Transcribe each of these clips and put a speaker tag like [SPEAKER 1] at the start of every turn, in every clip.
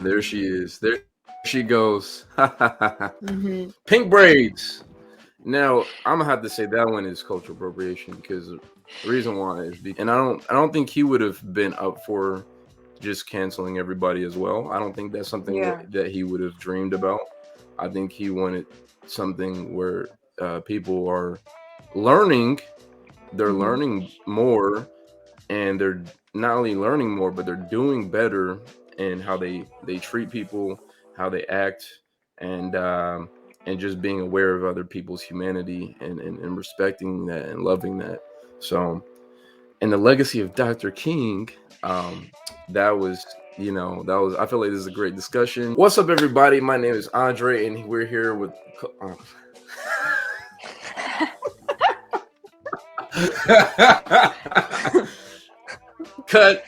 [SPEAKER 1] There she is. There she goes.
[SPEAKER 2] Mm-hmm.
[SPEAKER 1] Pink braids. Now I'm gonna have to say that one is cultural appropriation because the reason why is because, and I don't think he would have been up for just canceling everybody as well. I don't think that's something
[SPEAKER 2] Yeah.
[SPEAKER 1] that he would have dreamed about. I think he wanted something where people are learning. They're
[SPEAKER 2] Mm-hmm.
[SPEAKER 1] learning more, and they're not only learning more, but they're doing better in how they treat people, how they act, and and just being aware of other people's humanity and respecting that and loving that. So, and the legacy of Dr. King, that was, I feel like this is a great discussion. What's up, everybody? My name is Andre, and we're here with. Cut.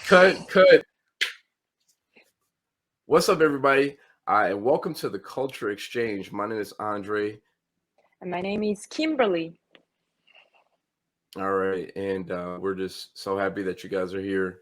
[SPEAKER 1] What's up, everybody? And welcome to the Culture Exchange. My name is Andre.
[SPEAKER 2] And my name is Kimberly.
[SPEAKER 1] All right, and we're just so happy that you guys are here.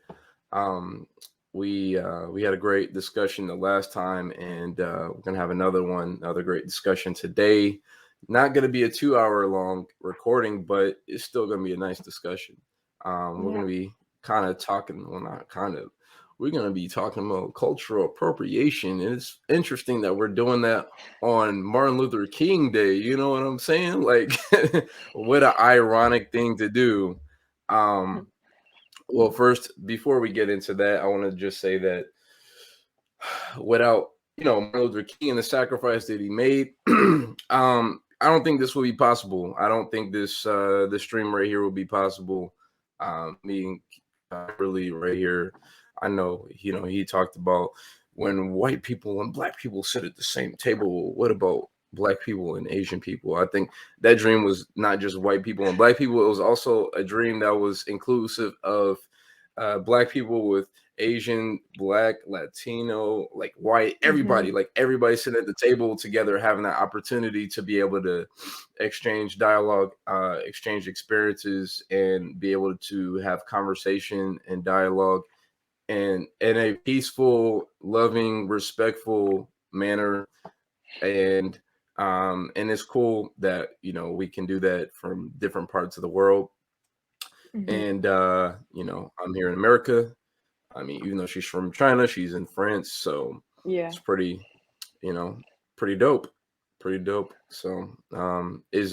[SPEAKER 1] Um, we had a great discussion the last time, and we're gonna have another great discussion today. Not gonna be a 2 hour long recording, but it's still gonna be a nice discussion. We're
[SPEAKER 2] Yeah.
[SPEAKER 1] gonna be kind of talking, well, not kind of. We're gonna be talking about cultural appropriation, and it's interesting that we're doing that on Martin Luther King Day. You know what I'm saying? Like, what an ironic thing to do. Um, well, first, before we get into that, I want to just say that without Martin Luther King and the sacrifice that he made, I don't think this will be possible. I don't think this stream right here will be possible. Me really right here, I know he talked about when white people and black people sit at the same table. What about black people and Asian people? I think that dream was not just white people and black people. It was also a dream that was inclusive of black people with Asian, black, Latino, like white,
[SPEAKER 2] Mm-hmm.
[SPEAKER 1] everybody sitting at the table together, having that opportunity to be able to exchange dialogue, exchange experiences, and be able to have conversation and dialogue and in a peaceful, loving, respectful manner. And it's cool that we can do that from different parts of the world.
[SPEAKER 2] Mm-hmm.
[SPEAKER 1] And I'm here in America. I mean, even though she's from China, she's in France, so
[SPEAKER 2] Yeah.
[SPEAKER 1] it's you know, pretty dope, pretty dope. So, is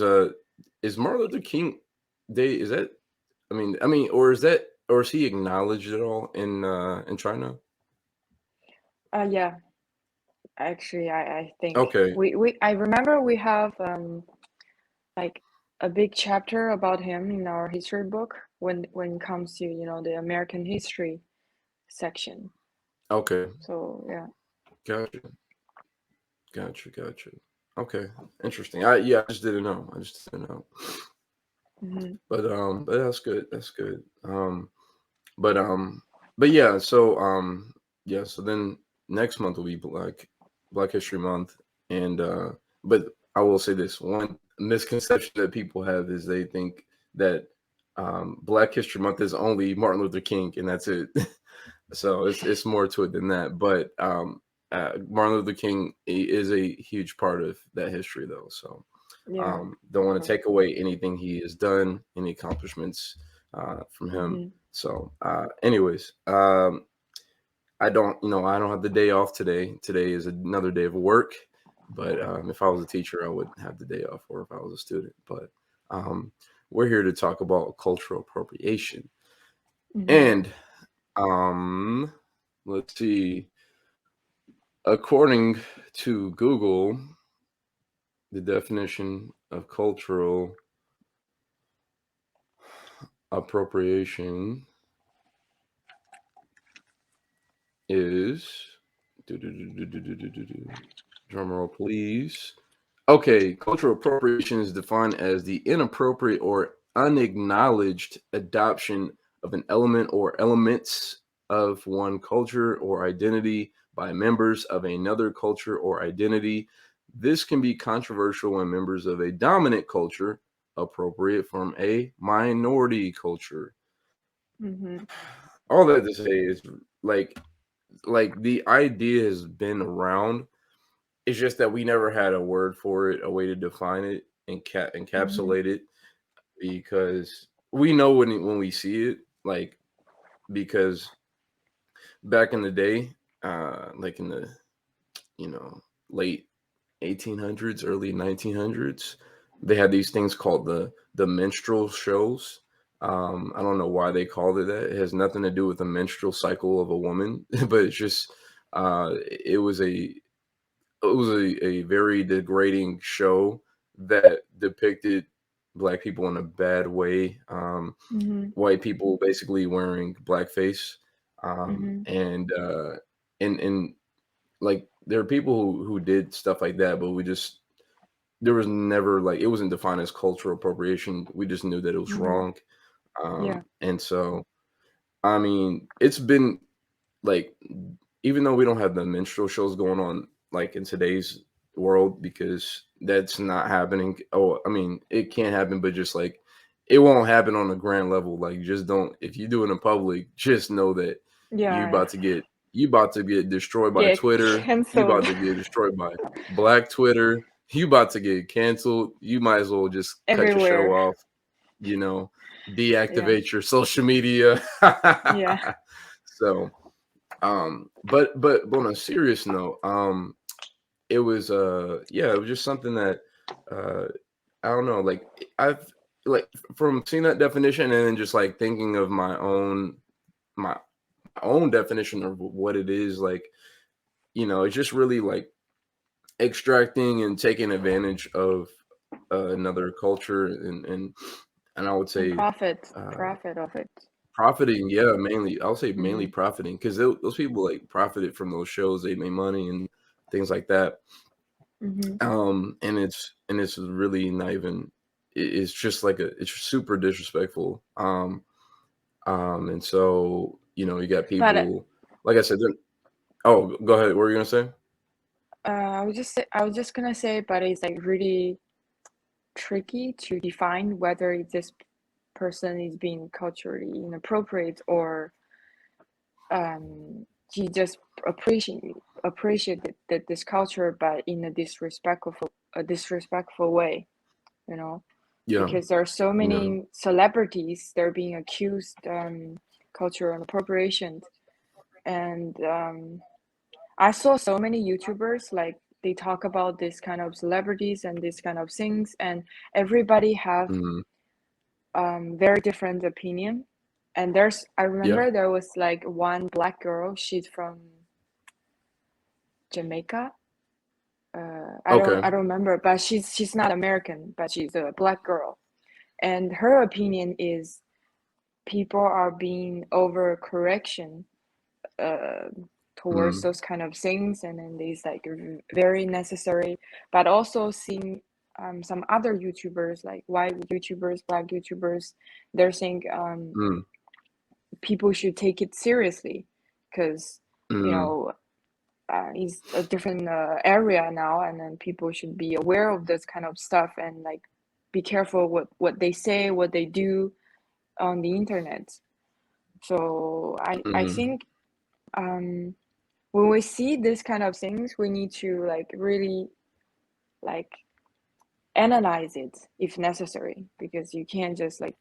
[SPEAKER 1] Martin Luther King Day? Is that? Or is he acknowledged at all in China?
[SPEAKER 2] Yeah. Actually, I think
[SPEAKER 1] Okay,
[SPEAKER 2] I remember we have like a big chapter about him in our history book when it comes to the American history section.
[SPEAKER 1] okay,
[SPEAKER 2] So yeah.
[SPEAKER 1] gotcha, gotcha. Okay, interesting. I just didn't know. I just didn't know.
[SPEAKER 2] Mm-hmm.
[SPEAKER 1] But that's good. That's good. But but yeah, so then next month will be Black History Month, and but I will say this: one misconception that people have is they think that Black History Month is only Martin Luther King and that's it. So it's more to it than that. But Martin Luther King is a huge part of that history, though. So
[SPEAKER 2] Yeah.
[SPEAKER 1] don't
[SPEAKER 2] Of
[SPEAKER 1] want to
[SPEAKER 2] course.
[SPEAKER 1] take away anything he has done, any accomplishments from him.
[SPEAKER 2] Mm-hmm.
[SPEAKER 1] So, anyways, I don't have the day off today. Today is another day of work. But if I was a teacher, I would have the day off, or if I was a student. But um, we're here to talk about cultural appropriation.
[SPEAKER 2] Mm-hmm.
[SPEAKER 1] And um, let's see. According to Google, the definition of cultural appropriation is drum roll, please. Okay, cultural appropriation is defined as the inappropriate or unacknowledged adoption of an element or elements of one culture or identity by members of another culture or identity. This can be controversial when members of a dominant culture appropriate from a minority culture.
[SPEAKER 2] Mm-hmm.
[SPEAKER 1] All that to say is like like the idea has been around. It's just that we never had a word for it, a way to define it and
[SPEAKER 2] Mhm.
[SPEAKER 1] encapsulate it, because we know when we see it, like, because back in the day, like in the, you know, late 1800s, early 1900s, they had these things called the minstrel shows. I don't know why they called it that. It has nothing to do with the menstrual cycle of a woman, but it's just it was a very degrading show that depicted black people in a bad way.
[SPEAKER 2] Mhm.
[SPEAKER 1] White people basically wearing blackface,
[SPEAKER 2] Mhm.
[SPEAKER 1] and like there are people who did stuff like that, but we just there was never like it wasn't defined as cultural appropriation. We just knew that it was
[SPEAKER 2] Mhm.
[SPEAKER 1] wrong.
[SPEAKER 2] Yeah.
[SPEAKER 1] And so I mean, it's been like, even though we don't have the minstrel shows going on like in today's world, because that's not happening. Oh, I mean, it can't happen, but just like it won't happen on a grand level. Like, just don't, if you do it in public, just know that you
[SPEAKER 2] Yeah.
[SPEAKER 1] about to get you about to get destroyed by
[SPEAKER 2] Get
[SPEAKER 1] Twitter. You
[SPEAKER 2] canceled
[SPEAKER 1] about to get destroyed by Black Twitter. You about to get canceled. You might as well just cut your show
[SPEAKER 2] everywhere.
[SPEAKER 1] off, you know,
[SPEAKER 2] Yeah.
[SPEAKER 1] deactivate your social media.
[SPEAKER 2] Yeah.
[SPEAKER 1] So but on a serious note, it was yeah, it was just something that uh I don't know, like I've like from seeing that definition and then just like thinking of my own definition of what it is, like, it's just really like extracting and taking advantage of another culture, and I would
[SPEAKER 2] And
[SPEAKER 1] say uh
[SPEAKER 2] profit of it.
[SPEAKER 1] profiting, yeah, mainly. I'll say mainly
[SPEAKER 2] Mhm.
[SPEAKER 1] profiting, because those people like profited from those shows. They made money and things like that.
[SPEAKER 2] Mhm.
[SPEAKER 1] And it's really not even. It's just like it's super disrespectful. And so you got
[SPEAKER 2] But
[SPEAKER 1] people, like I said. Oh, go ahead. What were you gonna say?
[SPEAKER 2] I was just gonna say, but it's like really tricky to define whether this person is being culturally inappropriate or he just appreciated this culture, but in a disrespectful way, you know,
[SPEAKER 1] Yeah,
[SPEAKER 2] because there are so
[SPEAKER 1] yeah.
[SPEAKER 2] many celebrities they're being accused cultural appropriation, and I saw so many YouTubers like they talk about this kind of celebrities and this kind of things, and everybody have
[SPEAKER 1] Hmm.
[SPEAKER 2] very different opinion. And I
[SPEAKER 1] Yeah.
[SPEAKER 2] remember there was like one black girl. She's from Jamaica. I
[SPEAKER 1] Okay.
[SPEAKER 2] don't remember, but she's not American, but she's a black girl. And her opinion is people are being over correction uh, towards
[SPEAKER 1] Mm,
[SPEAKER 2] those kind of things, and then these like very necessary, but also seeing some other YouTubers like white YouTubers, black YouTubers, they're saying
[SPEAKER 1] mm,
[SPEAKER 2] people should take it seriously because you
[SPEAKER 1] mm,
[SPEAKER 2] know it's a different area now, and then people should be aware of this kind of stuff and like be careful what they say, what they do on the internet. So I
[SPEAKER 1] mm.
[SPEAKER 2] think when we see this kind of things, we need to like really like analyze it if necessary, because you can't just like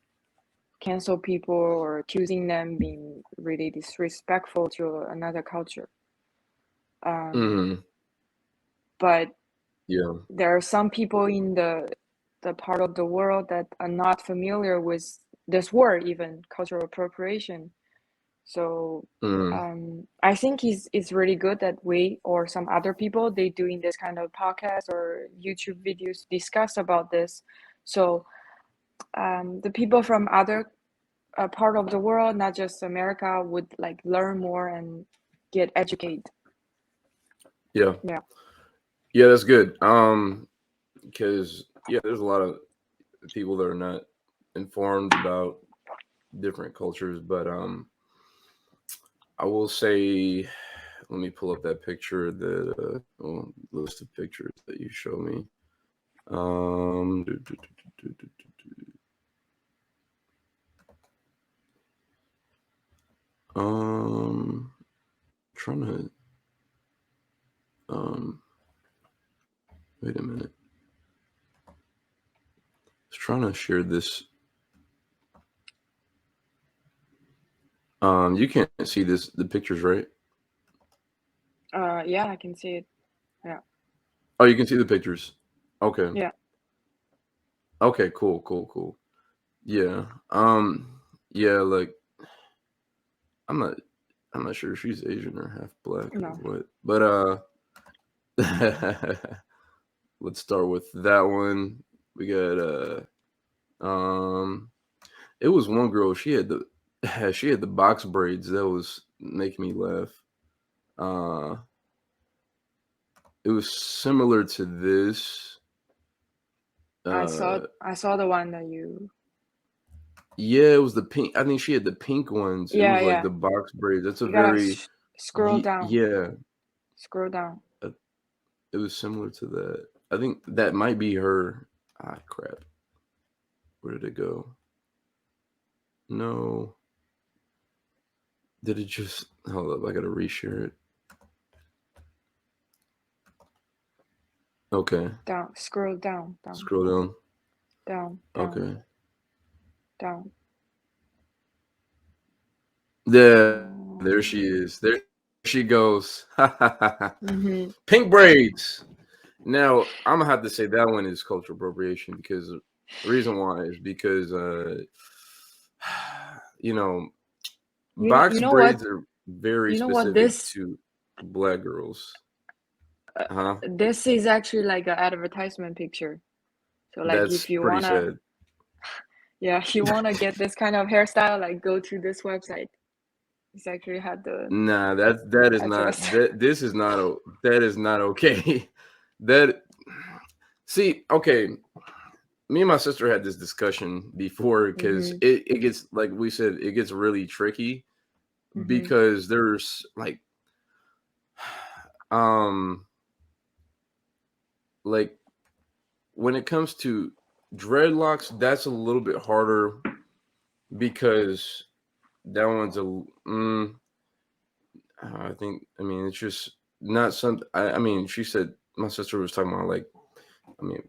[SPEAKER 2] cancel people or accusing them being really disrespectful to another culture. Um,
[SPEAKER 1] Mm.
[SPEAKER 2] but
[SPEAKER 1] Yeah.
[SPEAKER 2] there are some people in the part of the world that are not familiar with this word, even cultural appropriation. So
[SPEAKER 1] Mm.
[SPEAKER 2] I think it's really good that we or some other people they doing this kind of podcast or YouTube videos discuss about this. So the people from other part of the world, not just America, would like learn more and get educated.
[SPEAKER 1] Yeah.
[SPEAKER 2] Yeah.
[SPEAKER 1] Yeah, that's good. Because yeah, there's a lot of people that are not informed about different cultures, but I will say, let me pull up that picture, the list of pictures that you show me. Do, do, um, trying to um wait a minute. I was trying to share this. You can't see the pictures, right?
[SPEAKER 2] Yeah, I can see it. Yeah.
[SPEAKER 1] Oh, you can see the pictures. Okay.
[SPEAKER 2] Yeah.
[SPEAKER 1] Okay, cool. Yeah. Yeah, like I'm not I'm not sure if she's Asian or half black or
[SPEAKER 2] No.
[SPEAKER 1] what. But let's start with that one. We got um it was one girl, she had the she had the box braids that was making me laugh. Uh it was similar to this. Uh
[SPEAKER 2] I saw the one that you.
[SPEAKER 1] yeah, it was the pink. I think she had the pink ones. It
[SPEAKER 2] Yeah,
[SPEAKER 1] was like
[SPEAKER 2] yeah.
[SPEAKER 1] the box braids. That's a
[SPEAKER 2] You gotta
[SPEAKER 1] very
[SPEAKER 2] scroll down.
[SPEAKER 1] yeah.
[SPEAKER 2] Scroll down.
[SPEAKER 1] uh, It was similar to that. I think that might be her. Ah, crap. Where did it go? No. Did it just hold up? I gotta reshare it. Okay.
[SPEAKER 2] Down. Scroll down. Down.
[SPEAKER 1] Scroll down.
[SPEAKER 2] Down. Down.
[SPEAKER 1] Okay.
[SPEAKER 2] Down.
[SPEAKER 1] There she is. There she goes.
[SPEAKER 2] Mm-hmm.
[SPEAKER 1] Pink braids. Now I'm gonna have to say that one is cultural appropriation because the reason why is because you know,
[SPEAKER 2] You
[SPEAKER 1] box
[SPEAKER 2] know what?
[SPEAKER 1] braids are very
[SPEAKER 2] You know what
[SPEAKER 1] specific
[SPEAKER 2] this
[SPEAKER 1] to black girls. Huh?
[SPEAKER 2] this is actually like an advertisement picture. So like
[SPEAKER 1] That's
[SPEAKER 2] if you
[SPEAKER 1] pretty
[SPEAKER 2] wanna,
[SPEAKER 1] sad.
[SPEAKER 2] yeah, if you wanna get this kind of hairstyle, like go to this website. It's actually had the
[SPEAKER 1] Nah, that is not
[SPEAKER 2] address.
[SPEAKER 1] this is not that is not okay. That see, okay, me and my sister had this discussion before because
[SPEAKER 2] Mm-hmm.
[SPEAKER 1] it gets like we said, it gets really tricky
[SPEAKER 2] Mm-hmm.
[SPEAKER 1] because there's um like when it comes to dreadlocks, that's a little bit harder because that one's I think I mean it's just not something. I mean, she said my sister was talking about like I mean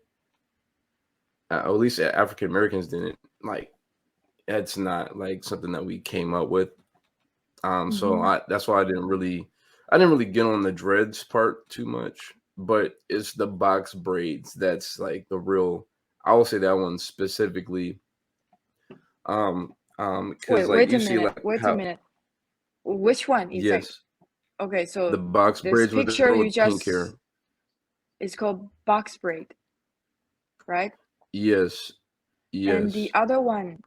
[SPEAKER 1] at least African Americans didn't like it's not like something that we came up with. So
[SPEAKER 2] Mm-hmm.
[SPEAKER 1] that's why I didn't really get on the dreads part too much, but it's the box braids that's like the real. I will say that one specifically, because like
[SPEAKER 2] Wait
[SPEAKER 1] you
[SPEAKER 2] a
[SPEAKER 1] see
[SPEAKER 2] minute.
[SPEAKER 1] like
[SPEAKER 2] Wait a
[SPEAKER 1] how
[SPEAKER 2] minute. Which one exactly?
[SPEAKER 1] yes,
[SPEAKER 2] Okay,
[SPEAKER 1] the
[SPEAKER 2] so
[SPEAKER 1] box
[SPEAKER 2] this
[SPEAKER 1] braids with the
[SPEAKER 2] picture
[SPEAKER 1] girl
[SPEAKER 2] you
[SPEAKER 1] with pink
[SPEAKER 2] just
[SPEAKER 1] hair.
[SPEAKER 2] is called box braid, right?
[SPEAKER 1] Yes,
[SPEAKER 2] And
[SPEAKER 1] yes,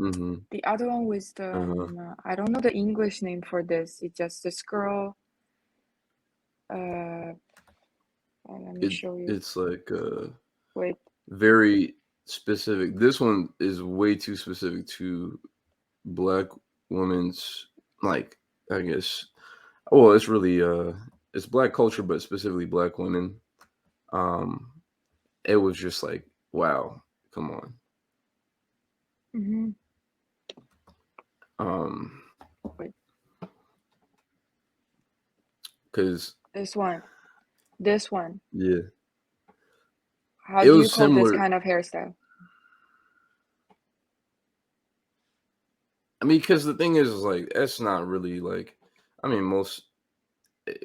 [SPEAKER 1] mm-hmm,
[SPEAKER 2] the other one with the
[SPEAKER 1] uh-huh.
[SPEAKER 2] I don't know the English name for this. It's just this girl. Uh, let me
[SPEAKER 1] It
[SPEAKER 2] show you.
[SPEAKER 1] it's like
[SPEAKER 2] Wait.
[SPEAKER 1] very specific. This one is way too specific to black women's like I guess well it's really it's black culture but specifically black women. Um it was just like wow, come on.
[SPEAKER 2] Mm-hmm.
[SPEAKER 1] Um
[SPEAKER 2] Wait.
[SPEAKER 1] cuz
[SPEAKER 2] This one. This one.
[SPEAKER 1] yeah,
[SPEAKER 2] How
[SPEAKER 1] it
[SPEAKER 2] do you
[SPEAKER 1] was
[SPEAKER 2] call this
[SPEAKER 1] similar.
[SPEAKER 2] kind of hairstyle?
[SPEAKER 1] I mean cuz the thing is like that's not really like I mean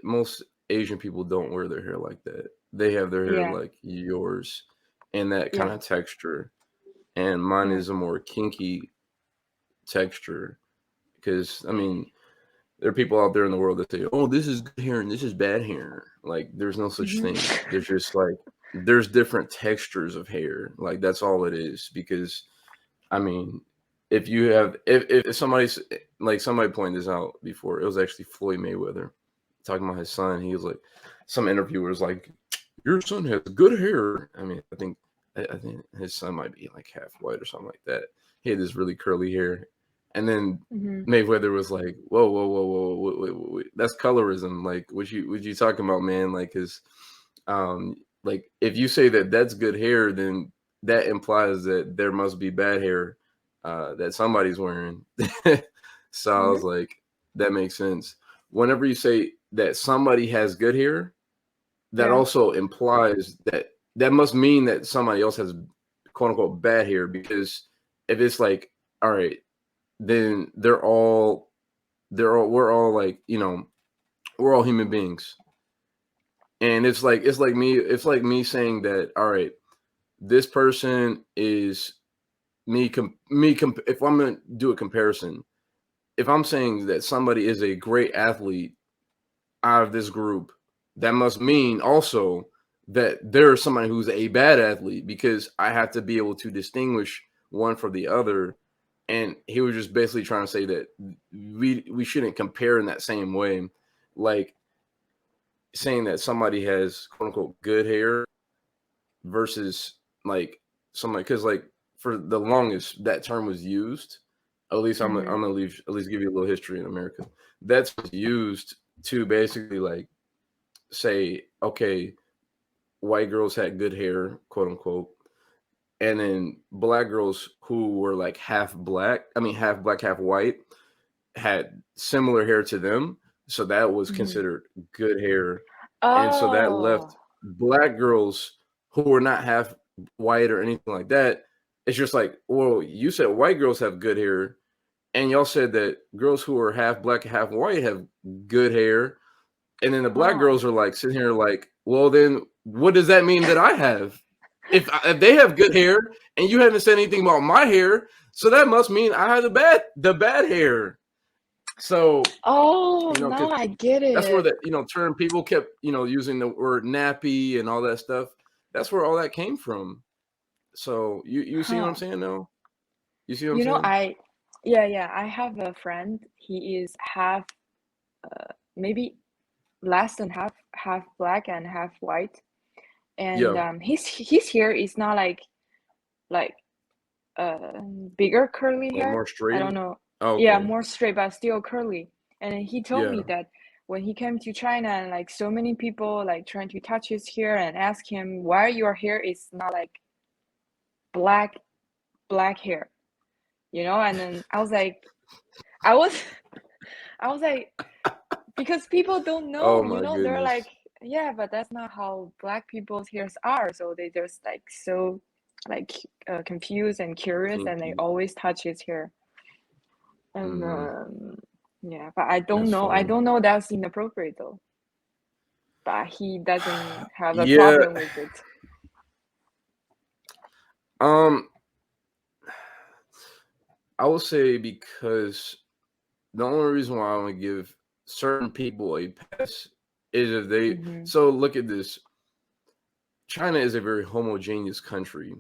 [SPEAKER 1] most Asian people don't wear their hair like that. They have their hair
[SPEAKER 2] Yeah.
[SPEAKER 1] like yours and that kind
[SPEAKER 2] Yeah.
[SPEAKER 1] of texture and mine
[SPEAKER 2] Yeah.
[SPEAKER 1] is a more kinky texture because I mean there are people out there in the world that say, "Oh, this is good hair and this is bad hair." Like, there's no such
[SPEAKER 2] Mm-hmm.
[SPEAKER 1] thing. There's just like there's different textures of hair. Like that's all it is. Because I mean, if you have if somebody's like somebody pointed this out before, it was actually Floyd Mayweather talking about his son. He was like, some interviewer was like, "Your son has good hair." I mean, I think his son might be like half white or something like that. He had this really curly hair, and then
[SPEAKER 2] Mm-hmm.
[SPEAKER 1] Mayweather was like, "Whoa, wait, that's colorism. Like, what you talking about, man? Like, like if you say that that's good hair, then that implies that there must be bad hair that somebody's wearing." So I
[SPEAKER 2] Mm-hmm.
[SPEAKER 1] was like, that makes sense. Whenever you say that somebody has good hair, that
[SPEAKER 2] Yeah.
[SPEAKER 1] also implies that must mean that somebody else has quote unquote bad hair, because if it's like, all right, then we're all like, we're all human beings. And it's like me saying that, all right, this person is if I'm gonna do a comparison, if I'm saying that somebody is a great athlete out of this group, that must mean also that there's somebody who's a bad athlete, because I have to be able to distinguish one from the other. And he was just basically trying to say that we shouldn't compare in that same way, like saying that somebody has quote unquote good hair versus like somebody, because like for the longest that term was used. At least I'm
[SPEAKER 2] Mm-hmm.
[SPEAKER 1] gonna leave at least give you a little history in America. That's used to basically like say, okay, white girls had good hair, quote unquote, and then black girls who were like half black, half white, had similar hair to them. So that was
[SPEAKER 2] Mm-hmm.
[SPEAKER 1] considered good hair. And so that
[SPEAKER 2] Oh.
[SPEAKER 1] left black girls who were not half white or anything like that. It's just like, well, you said white girls have good hair, and y'all said that girls who are half black, half white have good hair. And then the black
[SPEAKER 2] Huh.
[SPEAKER 1] girls are like sitting here like, well, then what does that mean that I have? If they have good hair and you haven't said anything about my hair, so that must mean I have the bad hair. So
[SPEAKER 2] Oh,
[SPEAKER 1] because
[SPEAKER 2] now I get
[SPEAKER 1] that's where
[SPEAKER 2] it.
[SPEAKER 1] the term people kept using the word nappy and all that stuff. That's where all that came from. So you see what I'm
[SPEAKER 2] Huh.
[SPEAKER 1] saying now? You see what I'm
[SPEAKER 2] You know,
[SPEAKER 1] saying?
[SPEAKER 2] yeah, I have a friend. He is half, maybe less than half black and half white. And
[SPEAKER 1] Yeah,
[SPEAKER 2] his hair is not like bigger curly
[SPEAKER 1] like
[SPEAKER 2] hair.
[SPEAKER 1] more
[SPEAKER 2] I don't
[SPEAKER 1] straight.
[SPEAKER 2] know.
[SPEAKER 1] Oh,
[SPEAKER 2] Yeah,
[SPEAKER 1] okay.
[SPEAKER 2] more straight but still curly. And then he told me
[SPEAKER 1] Yeah.
[SPEAKER 2] that when he came to China and like so many people like trying to touch his hair and ask him why your hair is not like black black hair, And then I was I was like, because people don't
[SPEAKER 1] Oh
[SPEAKER 2] know,
[SPEAKER 1] my
[SPEAKER 2] they're like,
[SPEAKER 1] goodness.
[SPEAKER 2] yeah, but that's not how black people's hairs are. So they just like so like confused and curious, and they
[SPEAKER 1] Kinky.
[SPEAKER 2] always touch his hair. And
[SPEAKER 1] Mm,
[SPEAKER 2] yeah, but I don't
[SPEAKER 1] that's
[SPEAKER 2] know. I
[SPEAKER 1] funny.
[SPEAKER 2] don't know that's inappropriate though. But he doesn't have a
[SPEAKER 1] Yeah.
[SPEAKER 2] problem with it.
[SPEAKER 1] Um, I would say because the only reason why I want to give certain people a pass is if they.
[SPEAKER 2] Mm-hmm.
[SPEAKER 1] So look at this. China is a very homogeneous country,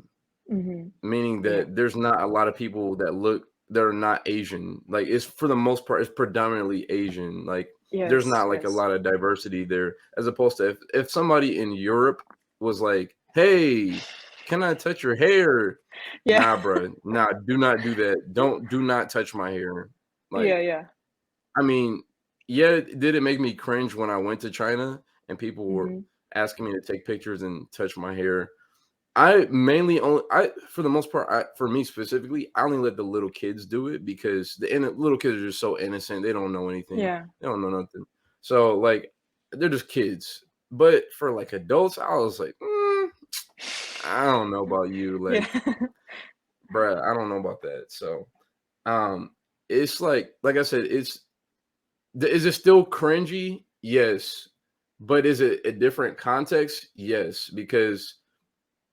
[SPEAKER 2] Mm-hmm.
[SPEAKER 1] meaning
[SPEAKER 2] Yeah.
[SPEAKER 1] that there's not a lot of people that are not Asian. Like it's for the most part, it's predominantly Asian. Like there's
[SPEAKER 2] Yes.
[SPEAKER 1] not like a
[SPEAKER 2] Yes.
[SPEAKER 1] lot of diversity there, as opposed to if somebody in Europe was like, "Hey, can I touch your hair?"
[SPEAKER 2] Yeah.
[SPEAKER 1] Nah, bro. Nah, do not do that. Do not touch my hair.
[SPEAKER 2] Yeah.
[SPEAKER 1] Like,
[SPEAKER 2] Yeah.
[SPEAKER 1] I mean, yeah, did it make me cringe when I went to China and people were
[SPEAKER 2] Mm-hmm.
[SPEAKER 1] asking me to take pictures and touch my hair? I mainly only I for the most part, for me specifically, I only let the little kids do it because little kids are just so innocent. They don't know anything.
[SPEAKER 2] Yeah.
[SPEAKER 1] They don't know nothing. So like they're just kids. But for like adults, I was like, I don't know about you,
[SPEAKER 2] Yeah.
[SPEAKER 1] like, bruh, I don't know about that. So um, it's like I said, is it still cringy? Yes. But is it a different context? Yes, because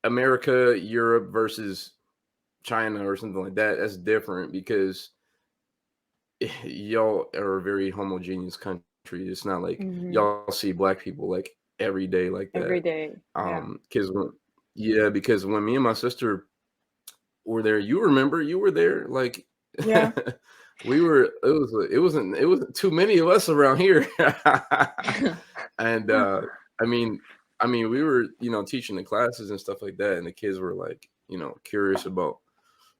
[SPEAKER 1] America, Europe versus China or something like that, that's different because y'all are a very homogeneous country. It's not like
[SPEAKER 2] Mm-hmm.
[SPEAKER 1] y'all see black people like every day like that.
[SPEAKER 2] Every day. Yeah.
[SPEAKER 1] Because because when me and my sister were there, you remember you were there, like
[SPEAKER 2] Yeah.
[SPEAKER 1] we were. It wasn't too many of us around here, and I mean, we were teaching the classes and stuff like that, and the kids were like curious about.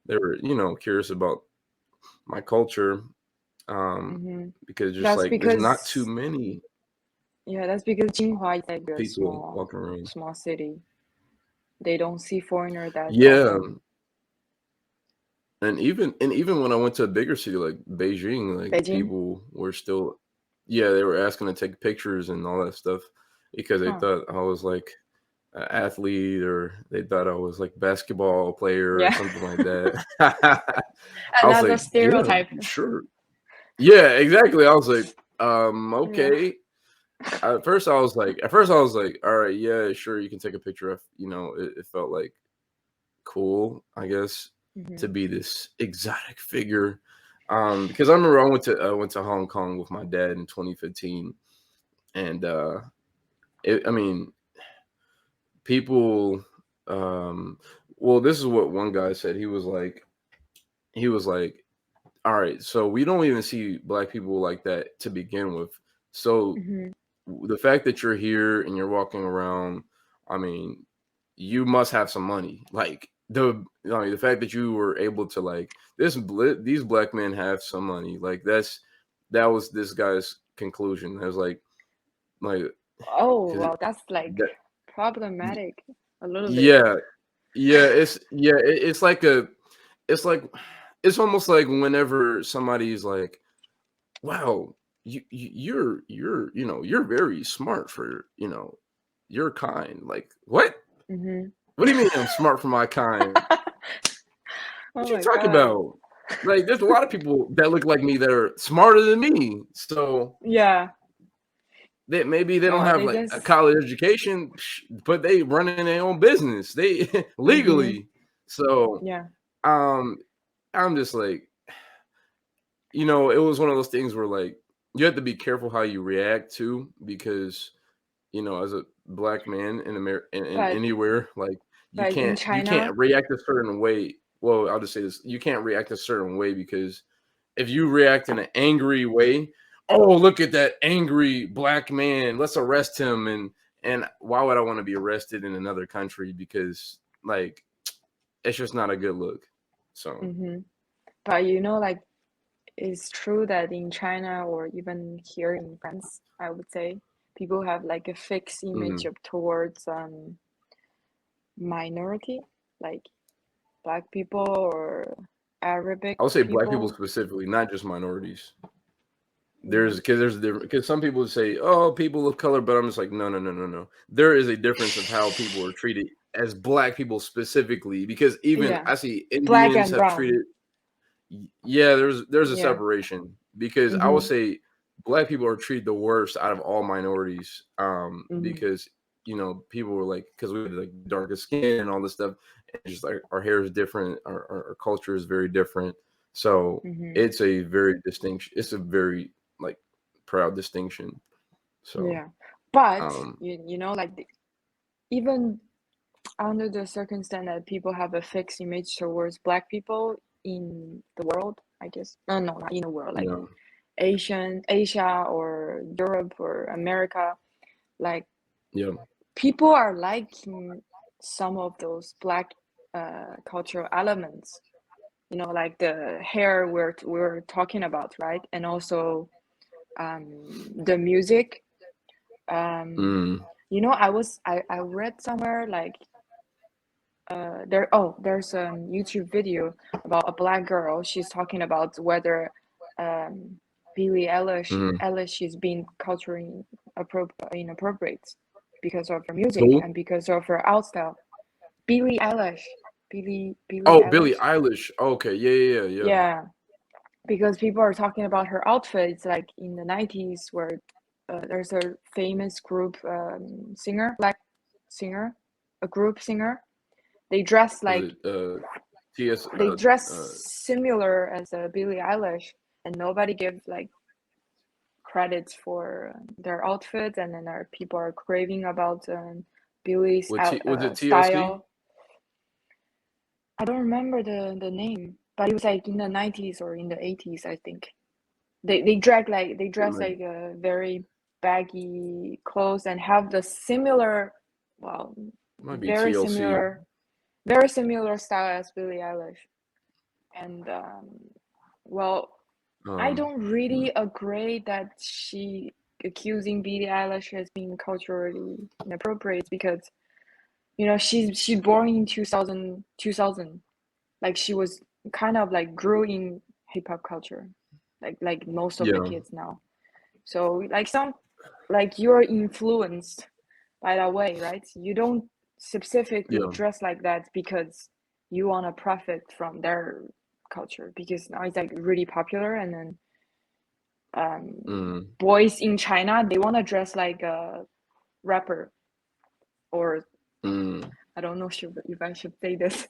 [SPEAKER 1] They were curious about my culture,
[SPEAKER 2] Mm-hmm.
[SPEAKER 1] because just
[SPEAKER 2] That's
[SPEAKER 1] like there's not too
[SPEAKER 2] because
[SPEAKER 1] many
[SPEAKER 2] Tsinghua is like a
[SPEAKER 1] people walking around.
[SPEAKER 2] small city. They don't see foreigner that
[SPEAKER 1] Yeah,
[SPEAKER 2] often.
[SPEAKER 1] and even when I went to a bigger city like Beijing, like
[SPEAKER 2] Beijing?
[SPEAKER 1] people were still yeah, they were asking to take pictures and all that stuff because they
[SPEAKER 2] Huh.
[SPEAKER 1] thought I was like an athlete or they thought I was like basketball player or
[SPEAKER 2] Yeah.
[SPEAKER 1] something like that. I was
[SPEAKER 2] Another
[SPEAKER 1] like, yeah,
[SPEAKER 2] stereotype.
[SPEAKER 1] sure. Yeah, exactly. I was like,
[SPEAKER 2] Yeah.
[SPEAKER 1] okay. At first I was like, all right, yeah, sure, you can take a picture of, it felt like cool, I guess, to
[SPEAKER 2] Hmm.
[SPEAKER 1] be this exotic figure. Because I remember I went to Hong Kong with my dad in 2015, and I mean, people. Um, well, this is what one guy said. He was like, all right, so we don't even see black people like that to begin with. So
[SPEAKER 2] Hmm.
[SPEAKER 1] the fact that you're here and you're walking around, I mean, you must have some money. Like the fact that you were able to like these black men have some money. Like that was this guy's conclusion. It was like
[SPEAKER 2] Oh,
[SPEAKER 1] because
[SPEAKER 2] well, that's like
[SPEAKER 1] that
[SPEAKER 2] problematic a little bit.
[SPEAKER 1] yeah it's like it's like it's almost like whenever somebody's like, wow, you're very smart for your kind. Like what?
[SPEAKER 2] Hmm.
[SPEAKER 1] What do you mean I'm smart for my kind? What
[SPEAKER 2] Oh
[SPEAKER 1] you
[SPEAKER 2] my
[SPEAKER 1] talking
[SPEAKER 2] God.
[SPEAKER 1] about? Like, there's a lot of people that look like me that are smarter than me. So
[SPEAKER 2] Yeah.
[SPEAKER 1] that maybe they don't
[SPEAKER 2] Well,
[SPEAKER 1] have
[SPEAKER 2] they
[SPEAKER 1] like a
[SPEAKER 2] just.
[SPEAKER 1] college education, but they running their own business. They
[SPEAKER 2] Hmm.
[SPEAKER 1] legally. So
[SPEAKER 2] Yeah.
[SPEAKER 1] um, I'm just like, it was one of those things where like you have to be careful how you react to because as a black man in America in
[SPEAKER 2] But
[SPEAKER 1] anywhere, like you
[SPEAKER 2] but in
[SPEAKER 1] can't you can't
[SPEAKER 2] China.
[SPEAKER 1] react a certain way. Well, I'll just say this: you can't react a certain way because if you react in an angry way, oh look at that angry black man, let's arrest him. And why would I want to be arrested in another country? Because like it's just not a good look. So
[SPEAKER 2] Hmm. But like it's true that in China or even here in France, I would say people have like a fixed image
[SPEAKER 1] mhm.
[SPEAKER 2] of towards minority, like black people or Arabic
[SPEAKER 1] I would say black people
[SPEAKER 2] people.
[SPEAKER 1] specifically, not just minorities.
[SPEAKER 2] Yeah.
[SPEAKER 1] There's a different because some people say, "Oh, people of color," but I'm just like, no, no, no, no, no. There is a difference of how people are treated as black people specifically. Because even
[SPEAKER 2] Yeah.
[SPEAKER 1] I see
[SPEAKER 2] Black
[SPEAKER 1] Indians
[SPEAKER 2] and
[SPEAKER 1] have
[SPEAKER 2] brown.
[SPEAKER 1] treated. Yeah, there's a
[SPEAKER 2] Yeah.
[SPEAKER 1] separation because I would
[SPEAKER 2] Mm-hmm.
[SPEAKER 1] say black people are treated the worst out of all minorities.
[SPEAKER 2] Mm-hmm.
[SPEAKER 1] Because people were like because we had like darker skin and all this stuff, and just like our hair is different, our culture is very different. So
[SPEAKER 2] Mm-hmm.
[SPEAKER 1] it's a very distinction. It's a very like proud distinction. So
[SPEAKER 2] Yeah. But
[SPEAKER 1] um
[SPEAKER 2] like even under the circumstance that people have a fixed image towards black people in the world, I guess. No, not in the world,
[SPEAKER 1] you
[SPEAKER 2] like
[SPEAKER 1] know
[SPEAKER 2] Asia or Europe or America, like
[SPEAKER 1] yeah
[SPEAKER 2] people are liking some of those black cultural elements. Like the hair we're talking about, right? And also the music. Um,
[SPEAKER 1] mm,
[SPEAKER 2] I read somewhere like there's a YouTube video about a black girl. She's talking about whether um, Billie
[SPEAKER 1] mm.
[SPEAKER 2] Eilish is being culturally inappropriate because of her music
[SPEAKER 1] Who?
[SPEAKER 2] and because of her out style. Billie Eilish, Billie
[SPEAKER 1] Oh, Billie
[SPEAKER 2] Eilish.
[SPEAKER 1] Eilish. Okay, yeah.
[SPEAKER 2] Yeah, because people are talking about her outfits like in the 90s where there's a famous group singer, black singer, a group singer. They dress
[SPEAKER 1] Was
[SPEAKER 2] like
[SPEAKER 1] it TS
[SPEAKER 2] they dress similar as Billie Eilish, and nobody gives like credits for their outfits, and then people are craving about Billie's
[SPEAKER 1] was it TSB?
[SPEAKER 2] style. I don't remember the name, but it was like in the 90s or in the 80s, I think. They
[SPEAKER 1] It
[SPEAKER 2] dress
[SPEAKER 1] might,
[SPEAKER 2] like a very baggy clothes and have the similar, well,
[SPEAKER 1] might be
[SPEAKER 2] very
[SPEAKER 1] TLC.
[SPEAKER 2] similar, very similar style as Billie Eilish. And well, I
[SPEAKER 1] Um,
[SPEAKER 2] don't really agree that she accusing Billie Eilish as being culturally inappropriate because she's born in 2000. Like she was kind of like grew in hip hop culture, like most of the
[SPEAKER 1] yeah,
[SPEAKER 2] kids now. So like you're influenced by that way, right? You don't specifically
[SPEAKER 1] Yeah.
[SPEAKER 2] dress like that because you want to profit from their culture, because now it's like really popular, and then
[SPEAKER 1] Mm,
[SPEAKER 2] boys in China, they want to dress like a rapper, or
[SPEAKER 1] mm.
[SPEAKER 2] I don't know if I should say this.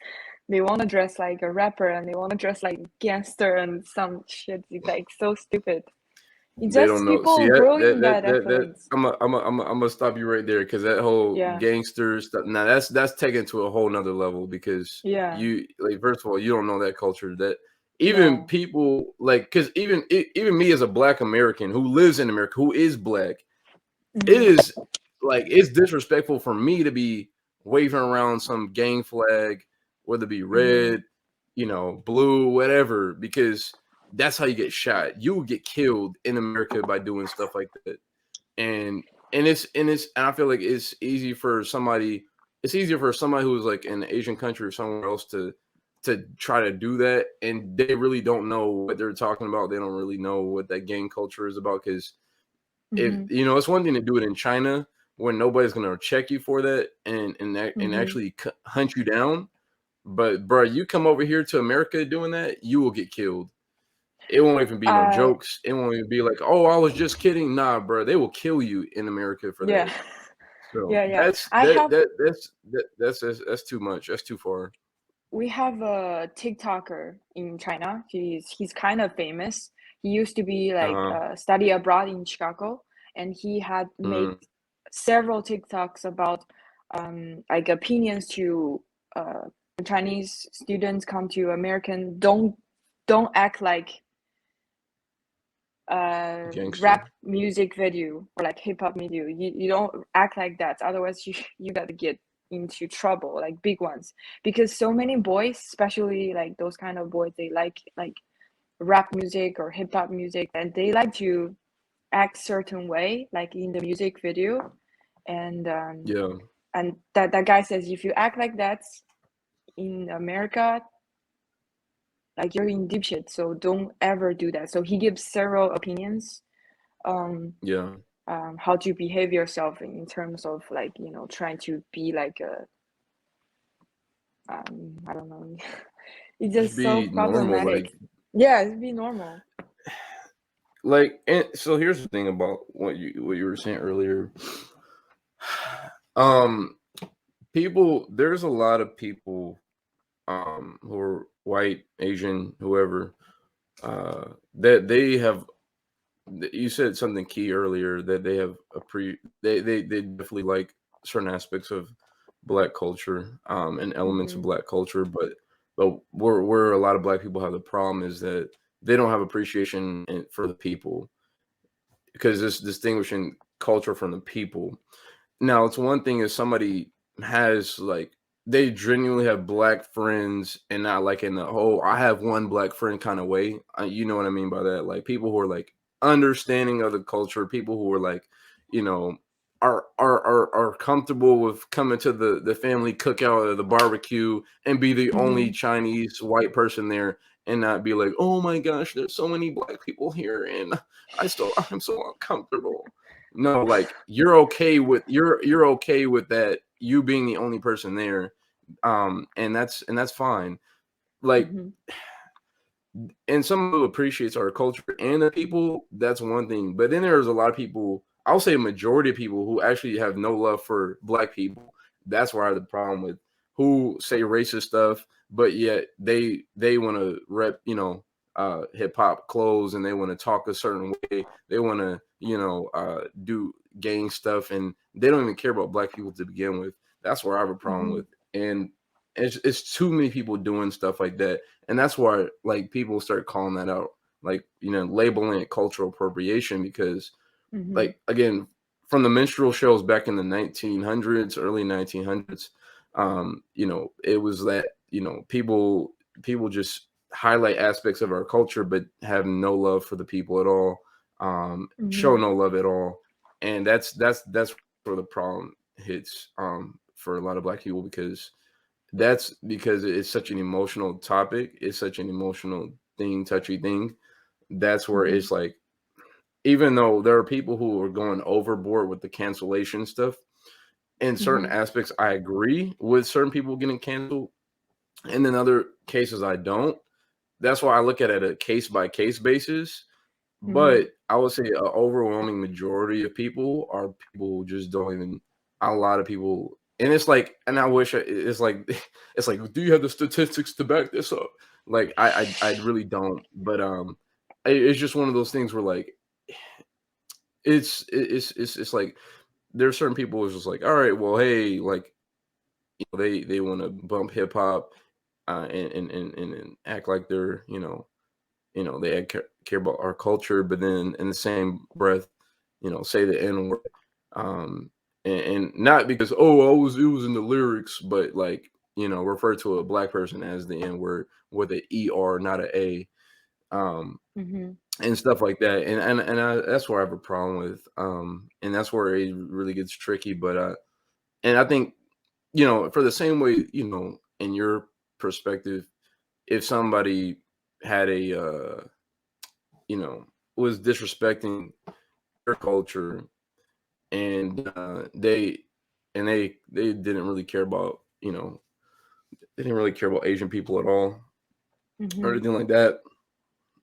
[SPEAKER 2] They want to dress like a rapper, and they want to dress like gangster and some shit. It's like so stupid. It's
[SPEAKER 1] They don't
[SPEAKER 2] just
[SPEAKER 1] know. See
[SPEAKER 2] people
[SPEAKER 1] that
[SPEAKER 2] growing that influence.
[SPEAKER 1] I'm gonna stop you right there because that whole
[SPEAKER 2] Yeah,
[SPEAKER 1] gangster stuff. Now that's taken to a whole nother level because
[SPEAKER 2] yeah,
[SPEAKER 1] you like first of all you don't know that culture that even
[SPEAKER 2] no.
[SPEAKER 1] people like because even me as a Black American who lives in America who is Black, it
[SPEAKER 2] Mm-hmm,
[SPEAKER 1] is like it's disrespectful for me to be waving around some gang flag, whether it be
[SPEAKER 2] mm-hmm,
[SPEAKER 1] red, blue, whatever, because that's how you get shot. You will get killed in America by doing stuff like that. And and I feel like it's easier for somebody who's like in an Asian country or somewhere else to try to do that, and they really don't know what they're talking about. They don't really know what that gang culture is about because if
[SPEAKER 2] mm-hmm,
[SPEAKER 1] it's one thing to do it in China where nobody's gonna check you for that and
[SPEAKER 2] mm-hmm.
[SPEAKER 1] actually hunt you down. But bro, you come over here to America doing that, you will get killed. It won't even be no
[SPEAKER 2] Uh,
[SPEAKER 1] jokes. It won't even be like, oh, I was just kidding. Nah, bro, they will kill you in America for
[SPEAKER 2] yeah,
[SPEAKER 1] that. So
[SPEAKER 2] yeah, yeah. I
[SPEAKER 1] that
[SPEAKER 2] have
[SPEAKER 1] that that's too much. That's too far.
[SPEAKER 2] We have a TikToker in China. He's kind of famous. He used to be
[SPEAKER 1] Uh
[SPEAKER 2] like
[SPEAKER 1] huh.
[SPEAKER 2] study abroad in Chicago, and he had made
[SPEAKER 1] Mm,
[SPEAKER 2] several TikToks about like opinions to Chinese students come to American. Don't act like rap
[SPEAKER 1] gangster.
[SPEAKER 2] music video or like hip hop video. You don't act like that. Otherwise, you gotta get into trouble, like big ones. Because so many boys, especially like those kind of boys, they like rap music or hip hop music, and they like to act certain way, like in the music video. And
[SPEAKER 1] Yeah,
[SPEAKER 2] that guy says if you act like that in America, like you're in deep shit. So don't ever do that. So he gives several opinions. Um,
[SPEAKER 1] yeah.
[SPEAKER 2] how to behave yourself in terms of like trying to be like a I don't know. It's
[SPEAKER 1] Just
[SPEAKER 2] just so
[SPEAKER 1] be normal,
[SPEAKER 2] problematic. Yeah, it's be normal.
[SPEAKER 1] and so here's the thing about what you were saying earlier. Um, there's a lot of people who are white, Asian, whoever, that they have. You said something key earlier that they have they definitely like certain aspects of Black culture, and elements of
[SPEAKER 2] Mm-hmm.
[SPEAKER 1] Black culture, but where a lot of Black people have the problem is that they don't have appreciation for the people because it's distinguishing culture from the people. Now, it's one thing if somebody has like they genuinely have Black friends and not like in the whole I have one Black friend kind of way. You know what I mean by that? Like people who are like understanding of the culture, people who are like, you know, are comfortable with coming to the family cookout or the barbecue and be the only
[SPEAKER 2] Mm-hmm.
[SPEAKER 1] Chinese white person there and not be like, oh my gosh, there's so many Black people here and I'm so uncomfortable. No, like you're okay with that you being the only person there, and that's fine. Like,
[SPEAKER 2] Mm-hmm.
[SPEAKER 1] and someone who appreciates our culture and the people, that's one thing. But then there's a lot of people, I'll say a majority of people who actually have no love for Black people. That's where I have the problem with who say racist stuff, but yet they want to rep, hip hop clothes and they want to talk a certain way. They want to, do gang stuff and they don't even care about Black people to begin with. That's where I have a problem
[SPEAKER 2] Mm-hmm.
[SPEAKER 1] with. And it's too many people doing stuff like that, and that's why like people start calling that out, like labeling it cultural appropriation because
[SPEAKER 2] Mm-hmm.
[SPEAKER 1] like again from the minstrel shows back in the 1900s, early 1900s, it was that people just highlight aspects of our culture but have no love for the people at all, show
[SPEAKER 2] Mm-hmm.
[SPEAKER 1] no love at all, and that's where the problem hits, for a lot of Black people because that's because it's such an emotional topic. It's such an emotional thing, touchy thing. That's where
[SPEAKER 2] Mm-hmm.
[SPEAKER 1] it's like even though there are people who are going overboard with the cancellation stuff, in certain
[SPEAKER 2] Mm-hmm.
[SPEAKER 1] aspects, I agree with certain people getting canceled, and in other cases, I don't. That's why I look at it a case by case basis.
[SPEAKER 2] Mm-hmm.
[SPEAKER 1] But I would say an overwhelming majority of people are people who just don't even. A lot of people, and it's like, and I wish it's like, it's like, do you have the statistics to back this up? Like, I really don't. But it's just one of those things where like, it's like there's certain people who's just like, all right, well, hey, like, they want to bump hip hop, and act like they're, they care about our culture, but then in the same breath, say the N word, um, and not because, oh, it was in the lyrics, but like, refer to a black person as the N word with an ER, not an A, um,
[SPEAKER 2] Mm-hmm.
[SPEAKER 1] and stuff like that, that's where I have a problem with, and that's where it really gets tricky, but and I think, for the same way, in your perspective, if somebody had a was disrespecting their culture, and they didn't really care about, they didn't really care about Asian people at all or
[SPEAKER 2] Mm-hmm.
[SPEAKER 1] anything like that.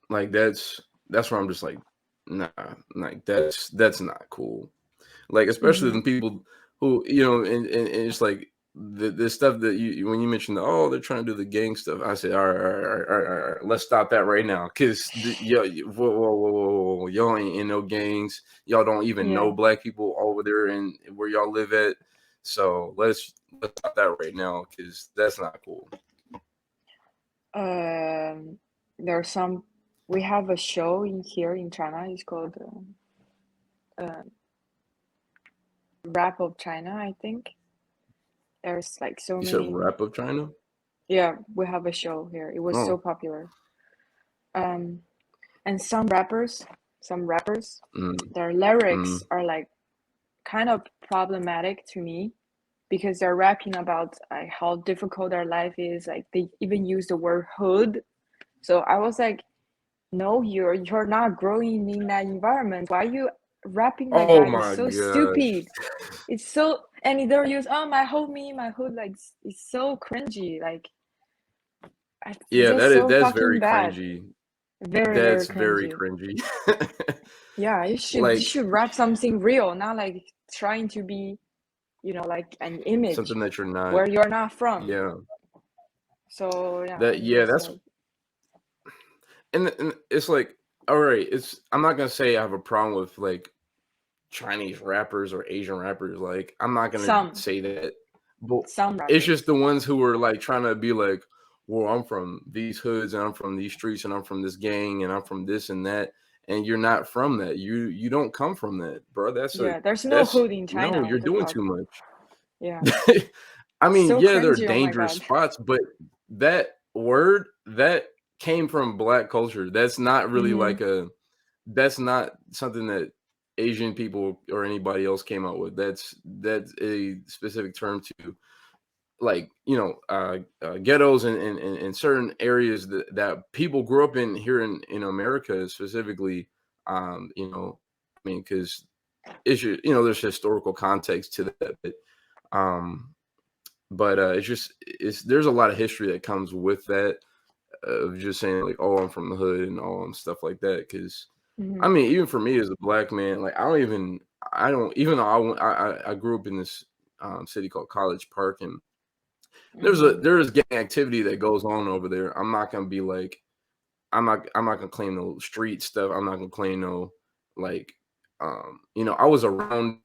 [SPEAKER 1] Like, that's where I'm just like, nah, like that's not cool. Like, especially
[SPEAKER 2] Mm-hmm.
[SPEAKER 1] the people who, and it's like the stuff that when you mentioned, oh, they're trying to do the gang stuff, I said, all right, all right, all right, all right, all right, let's stop that right now, because whoa, whoa, whoa, whoa, whoa, y'all ain't in no gangs, y'all don't even know
[SPEAKER 2] Yeah.
[SPEAKER 1] black people over there and where y'all live at, so let's stop that right now, because that's not cool.
[SPEAKER 2] Um, there are some. We have a show in here in China. It's called uh, Rap of China, I think. There's like so
[SPEAKER 1] You said
[SPEAKER 2] many.
[SPEAKER 1] rap of China?
[SPEAKER 2] Yeah, we have a show here. It was so
[SPEAKER 1] Oh.
[SPEAKER 2] popular. Um, and some rappers,
[SPEAKER 1] Mm,
[SPEAKER 2] their lyrics
[SPEAKER 1] mm.
[SPEAKER 2] are like kind of problematic to me because they're rapping about like how difficult their life is. Like they even use the word hood. So I was like, no, you're not growing in that environment. Why are you rapping like
[SPEAKER 1] Oh
[SPEAKER 2] that? It's
[SPEAKER 1] my
[SPEAKER 2] so
[SPEAKER 1] gosh.
[SPEAKER 2] stupid. It's so, and they'll use, oh, my homie, my hood. Like it's so cringy. Like it's
[SPEAKER 1] Yeah,
[SPEAKER 2] just so
[SPEAKER 1] that's
[SPEAKER 2] fucking
[SPEAKER 1] very
[SPEAKER 2] bad.
[SPEAKER 1] cringy.
[SPEAKER 2] Very, very
[SPEAKER 1] That's very
[SPEAKER 2] cringy.
[SPEAKER 1] cringy.
[SPEAKER 2] Yeah, you
[SPEAKER 1] Like,
[SPEAKER 2] should rap something real, not like trying to be, like an image
[SPEAKER 1] something that you're not.
[SPEAKER 2] where you're not from.
[SPEAKER 1] Yeah.
[SPEAKER 2] So yeah,
[SPEAKER 1] That
[SPEAKER 2] it's
[SPEAKER 1] yeah,
[SPEAKER 2] just
[SPEAKER 1] that's,
[SPEAKER 2] like,
[SPEAKER 1] and it's like, all right, it's, I'm not gonna say I have a problem with like Chinese rappers or Asian rappers. Like, I'm not gonna
[SPEAKER 2] some
[SPEAKER 1] say that. But
[SPEAKER 2] some
[SPEAKER 1] it's just
[SPEAKER 2] rappers.
[SPEAKER 1] the ones who are like trying to be like, well, I'm from these hoods and I'm from these streets and I'm from this gang and I'm from this and that. And you're not from that. You don't come from that, bro.
[SPEAKER 2] Yeah, there's no
[SPEAKER 1] That's
[SPEAKER 2] hood in
[SPEAKER 1] no,
[SPEAKER 2] China.
[SPEAKER 1] you're
[SPEAKER 2] What the
[SPEAKER 1] doing
[SPEAKER 2] fuck?
[SPEAKER 1] too much.
[SPEAKER 2] Yeah,
[SPEAKER 1] I mean,
[SPEAKER 2] so
[SPEAKER 1] yeah, there are
[SPEAKER 2] cringy. Oh my
[SPEAKER 1] dangerous
[SPEAKER 2] god.
[SPEAKER 1] spots, but that word that came from black culture. That's not really
[SPEAKER 2] Mm-hmm.
[SPEAKER 1] like that's not something that Asian people or anybody else came up with. That's a specific term to, like, ghettos and certain areas that people grew up in here in America specifically. I mean, because it's just, there's historical context to that, um, but it's just, there's a lot of history that comes with that, of just saying like, oh, I'm from the hood and all, and stuff like that. Because
[SPEAKER 2] Mm-hmm.
[SPEAKER 1] I mean, even for me as a black man, like, I don't, even though I grew up in this city called College Park, and
[SPEAKER 2] Mm-hmm.
[SPEAKER 1] there's gang activity that goes on over there. I'm not gonna be like, I'm not gonna claim no street stuff. I'm not gonna claim no, like, I was around,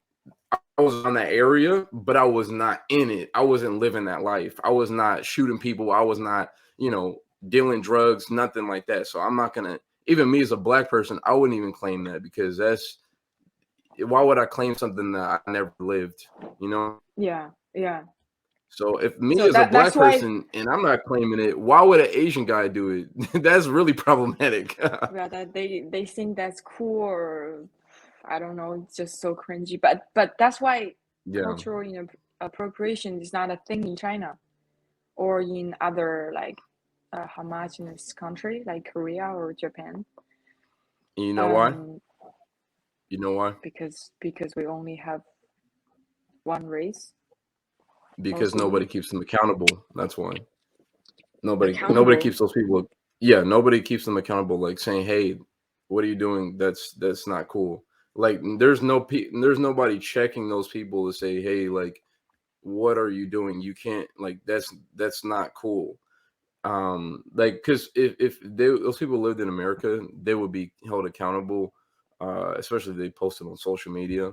[SPEAKER 1] I was on that area, but I was not in it. I wasn't living that life. I was not shooting people. I was not, dealing drugs, nothing like that. So I'm not gonna, even me as a black person, I wouldn't even claim that, because why would I claim something that I never lived? You know?
[SPEAKER 2] Yeah, yeah.
[SPEAKER 1] So if me
[SPEAKER 2] So
[SPEAKER 1] as a
[SPEAKER 2] that's
[SPEAKER 1] black
[SPEAKER 2] why,
[SPEAKER 1] person and I'm not claiming it, why would an Asian guy do it? That's really problematic.
[SPEAKER 2] yeah, that they think that's cool, or I don't know. It's just so cringy. But that's why
[SPEAKER 1] Yeah.
[SPEAKER 2] cultural appropriation is not a thing in China or in other like homogenous country like Korea or Japan.
[SPEAKER 1] You know why?
[SPEAKER 2] Um,
[SPEAKER 1] You know why?
[SPEAKER 2] Because we only have one race,
[SPEAKER 1] Because nobody
[SPEAKER 2] mostly
[SPEAKER 1] keeps them accountable. That's why. Nobody
[SPEAKER 2] accountable.
[SPEAKER 1] keeps those people. Yeah, nobody keeps them accountable. Like saying, "Hey, what are you doing? That's not cool." Like there's nobody checking those people to say, "Hey, like what are you doing? You can't like that's not cool." Like because those people lived in America, they would be held accountable, especially if they posted on social media.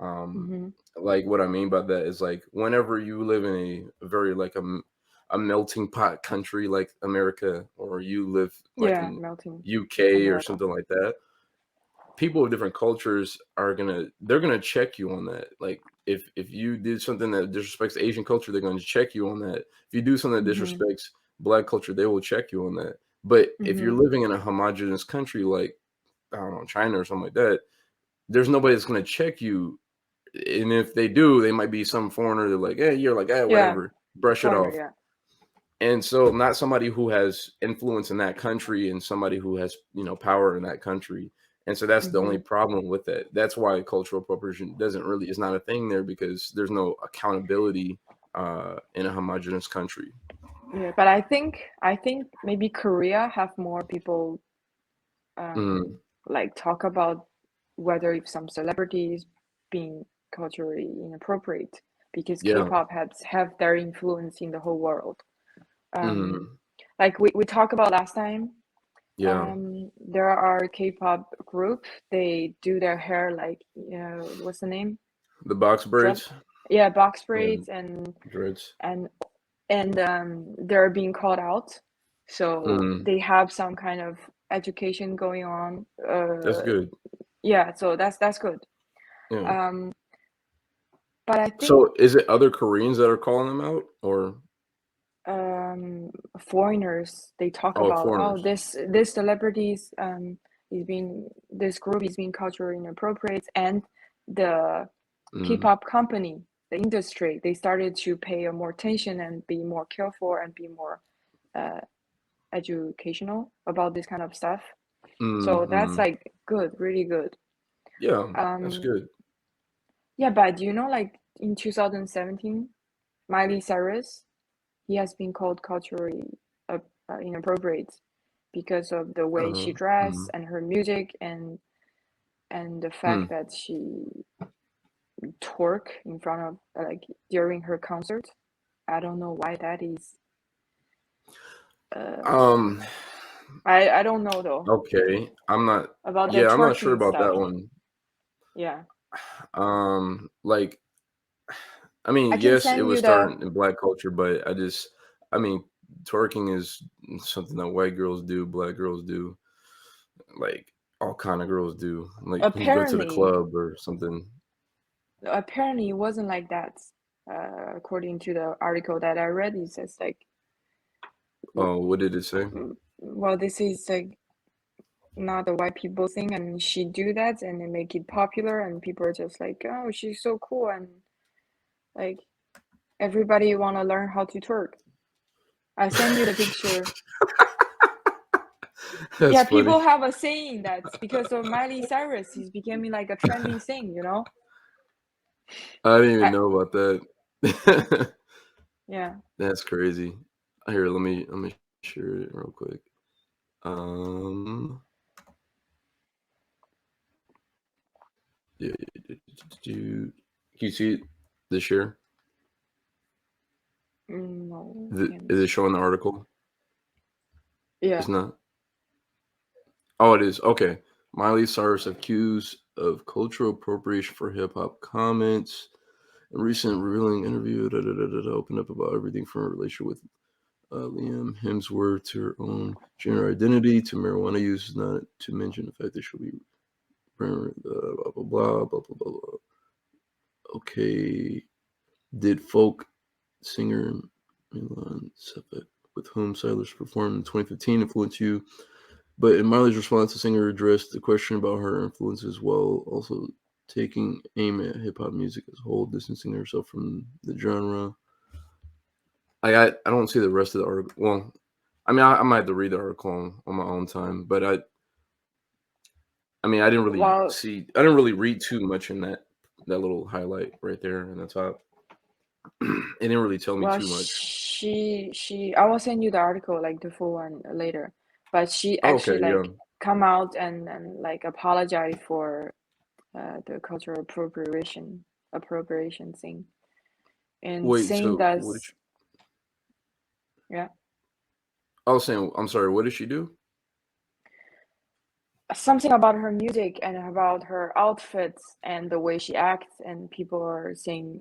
[SPEAKER 1] um
[SPEAKER 2] Mm-hmm.
[SPEAKER 1] like what I mean by that is like whenever you live in a very like a melting pot country like America, or you live like
[SPEAKER 2] Yeah,
[SPEAKER 1] in
[SPEAKER 2] melting
[SPEAKER 1] UK or
[SPEAKER 2] America.
[SPEAKER 1] something like that, people of different cultures they're gonna check you on that. Like if you did something that disrespects Asian culture, they're gonna check you on that. If you do something that
[SPEAKER 2] Mm-hmm.
[SPEAKER 1] disrespects Black culture, they will check you on that. But if you're
[SPEAKER 2] Mm-hmm.
[SPEAKER 1] living in a homogenous country like I don't know, China or something like that, there's nobody that's gonna check you. And if they do, they might be some foreigner. They're like, hey, you're like, hey,
[SPEAKER 2] Yeah,
[SPEAKER 1] whatever, brush it
[SPEAKER 2] totally.
[SPEAKER 1] off.
[SPEAKER 2] Yeah.
[SPEAKER 1] And so not somebody who has influence in that country and somebody who has, power in that country. And so that's the
[SPEAKER 2] Mm-hmm.
[SPEAKER 1] only problem with that. That's why cultural appropriation doesn't really is not a thing there, because there's no accountability in a homogenous country.
[SPEAKER 2] Yeah, but I think maybe Korea have more people
[SPEAKER 1] Mm,
[SPEAKER 2] like talk about whether if some celebrities being culturally inappropriate, because
[SPEAKER 1] yeah.
[SPEAKER 2] K-pop has have their influence in the whole world. Um,
[SPEAKER 1] Mm,
[SPEAKER 2] like we talked about last time,
[SPEAKER 1] yeah.
[SPEAKER 2] there are K-pop group. They do their hair like what's the name?
[SPEAKER 1] The box
[SPEAKER 2] Dress,
[SPEAKER 1] braids.
[SPEAKER 2] yeah, box
[SPEAKER 1] Yeah.
[SPEAKER 2] braids
[SPEAKER 1] Dreads.
[SPEAKER 2] and they're being called out. So
[SPEAKER 1] Mm,
[SPEAKER 2] they have some kind of education going on.
[SPEAKER 1] that's good.
[SPEAKER 2] Yeah, so that's good.
[SPEAKER 1] Yeah.
[SPEAKER 2] Um, but I think
[SPEAKER 1] So is it other Koreans that are calling them out, or
[SPEAKER 2] foreigners, they talk
[SPEAKER 1] oh,
[SPEAKER 2] about, oh,
[SPEAKER 1] foreigners?
[SPEAKER 2] this celebrities is being this group is being culturally inappropriate, and the
[SPEAKER 1] Mm,
[SPEAKER 2] K-pop company, the industry, they started to pay more attention and be more careful and be more uh, educational about this kind of stuff. So that's
[SPEAKER 1] mm-hmm.
[SPEAKER 2] like good, really good.
[SPEAKER 1] Yeah, that's
[SPEAKER 2] Um,
[SPEAKER 1] good.
[SPEAKER 2] yeah, but do you know, like in 2017, Miley Cyrus, he has been called culturally inappropriate because of the way she dressed
[SPEAKER 1] Mhm.
[SPEAKER 2] and her music and the fact
[SPEAKER 1] Hmm.
[SPEAKER 2] that she twerk in front of like during her concert. I don't know why that is. Uh,
[SPEAKER 1] Um,
[SPEAKER 2] I don't know though
[SPEAKER 1] okay.
[SPEAKER 2] about the
[SPEAKER 1] I'm not sure
[SPEAKER 2] twerking
[SPEAKER 1] about
[SPEAKER 2] stuff.
[SPEAKER 1] that one.
[SPEAKER 2] Yeah,
[SPEAKER 1] Like, I mean,
[SPEAKER 2] I can
[SPEAKER 1] yes, it
[SPEAKER 2] send
[SPEAKER 1] was
[SPEAKER 2] you the
[SPEAKER 1] started in Black culture, but I mean, twerking is something that white girls do, Black girls do, like all kind of girls do. Like when you go to the
[SPEAKER 2] apparently
[SPEAKER 1] club or something.
[SPEAKER 2] apparently it wasn't like that. According to the article that I read, it says like,
[SPEAKER 1] Oh, what did it say?
[SPEAKER 2] well, this is like not a white people thing, and she do that and they make it popular, and people are just like, oh, she's so cool, and like everybody want to learn how to twerk. I send you the picture.
[SPEAKER 1] That's
[SPEAKER 2] Yeah,
[SPEAKER 1] funny.
[SPEAKER 2] people have a saying that because of Miley Cyrus, he's becoming like a trending thing, you know?
[SPEAKER 1] I didn't even
[SPEAKER 2] I,
[SPEAKER 1] know about that.
[SPEAKER 2] yeah.
[SPEAKER 1] That's crazy. Here, let me share it real quick. Um, yeah, can you see it this year?
[SPEAKER 2] No,
[SPEAKER 1] Is
[SPEAKER 2] can't.
[SPEAKER 1] it showing the article? It's
[SPEAKER 2] Yeah.
[SPEAKER 1] not. Oh, it is. Okay. Miley Cyrus accused of cultural appropriation for hip hop comments. A recent revealing interview opened up about everything from her relationship with Liam Hemsworth to her own gender identity to marijuana use, not to mention the fact that she'll be blah blah blah blah blah blah. Okay, did folk singer Milan Sepet, with whom Cyrus performed in 2015, influence you? But in Miley's response, the singer addressed the question about her influences while also taking aim at hip hop music as a whole, distancing herself from the genre. I don't see the rest of the article. Well, I mean, I might have to read the article on my own time, but I mean,
[SPEAKER 2] Well,
[SPEAKER 1] I didn't really read too much in that little highlight right there in the top. It didn't really tell me
[SPEAKER 2] well,
[SPEAKER 1] too much.
[SPEAKER 2] I will send you the article, like the full one later. But she
[SPEAKER 1] Okay,
[SPEAKER 2] actually
[SPEAKER 1] yeah.
[SPEAKER 2] like come out and like apologize for the cultural appropriation thing, and
[SPEAKER 1] Wait,
[SPEAKER 2] saying
[SPEAKER 1] so
[SPEAKER 2] that,
[SPEAKER 1] what did she,
[SPEAKER 2] yeah,
[SPEAKER 1] I was saying, I'm sorry, what did she do?
[SPEAKER 2] something about her music and about her outfits and the way she acts, and people are saying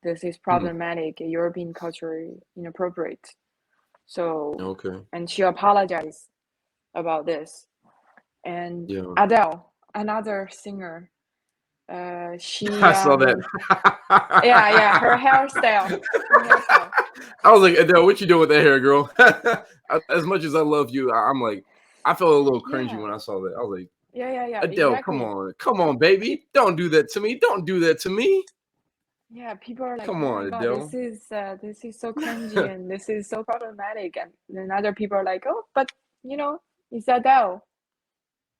[SPEAKER 2] this is
[SPEAKER 1] Hmm.
[SPEAKER 2] problematic, European culture inappropriate. So,
[SPEAKER 1] Okay.
[SPEAKER 2] and she apologized about this. And
[SPEAKER 1] Yeah.
[SPEAKER 2] Adele, another singer, she
[SPEAKER 1] I saw that.
[SPEAKER 2] yeah, yeah, her hairstyle.
[SPEAKER 1] I was like, Adele, what you doing with that hair, girl? As much as I love you, I'm like, I felt a little cringy
[SPEAKER 2] Yeah,
[SPEAKER 1] when I saw that. I was like,
[SPEAKER 2] yeah,
[SPEAKER 1] Adele,
[SPEAKER 2] exactly.
[SPEAKER 1] come on, baby, don't do that to me, don't do that to me.
[SPEAKER 2] Yeah, people are like,
[SPEAKER 1] Come
[SPEAKER 2] "Oh my
[SPEAKER 1] on,
[SPEAKER 2] God,
[SPEAKER 1] Adele.
[SPEAKER 2] this is so cringy and this is so problematic." And then other people are like, "Oh, but you know, it's Adele.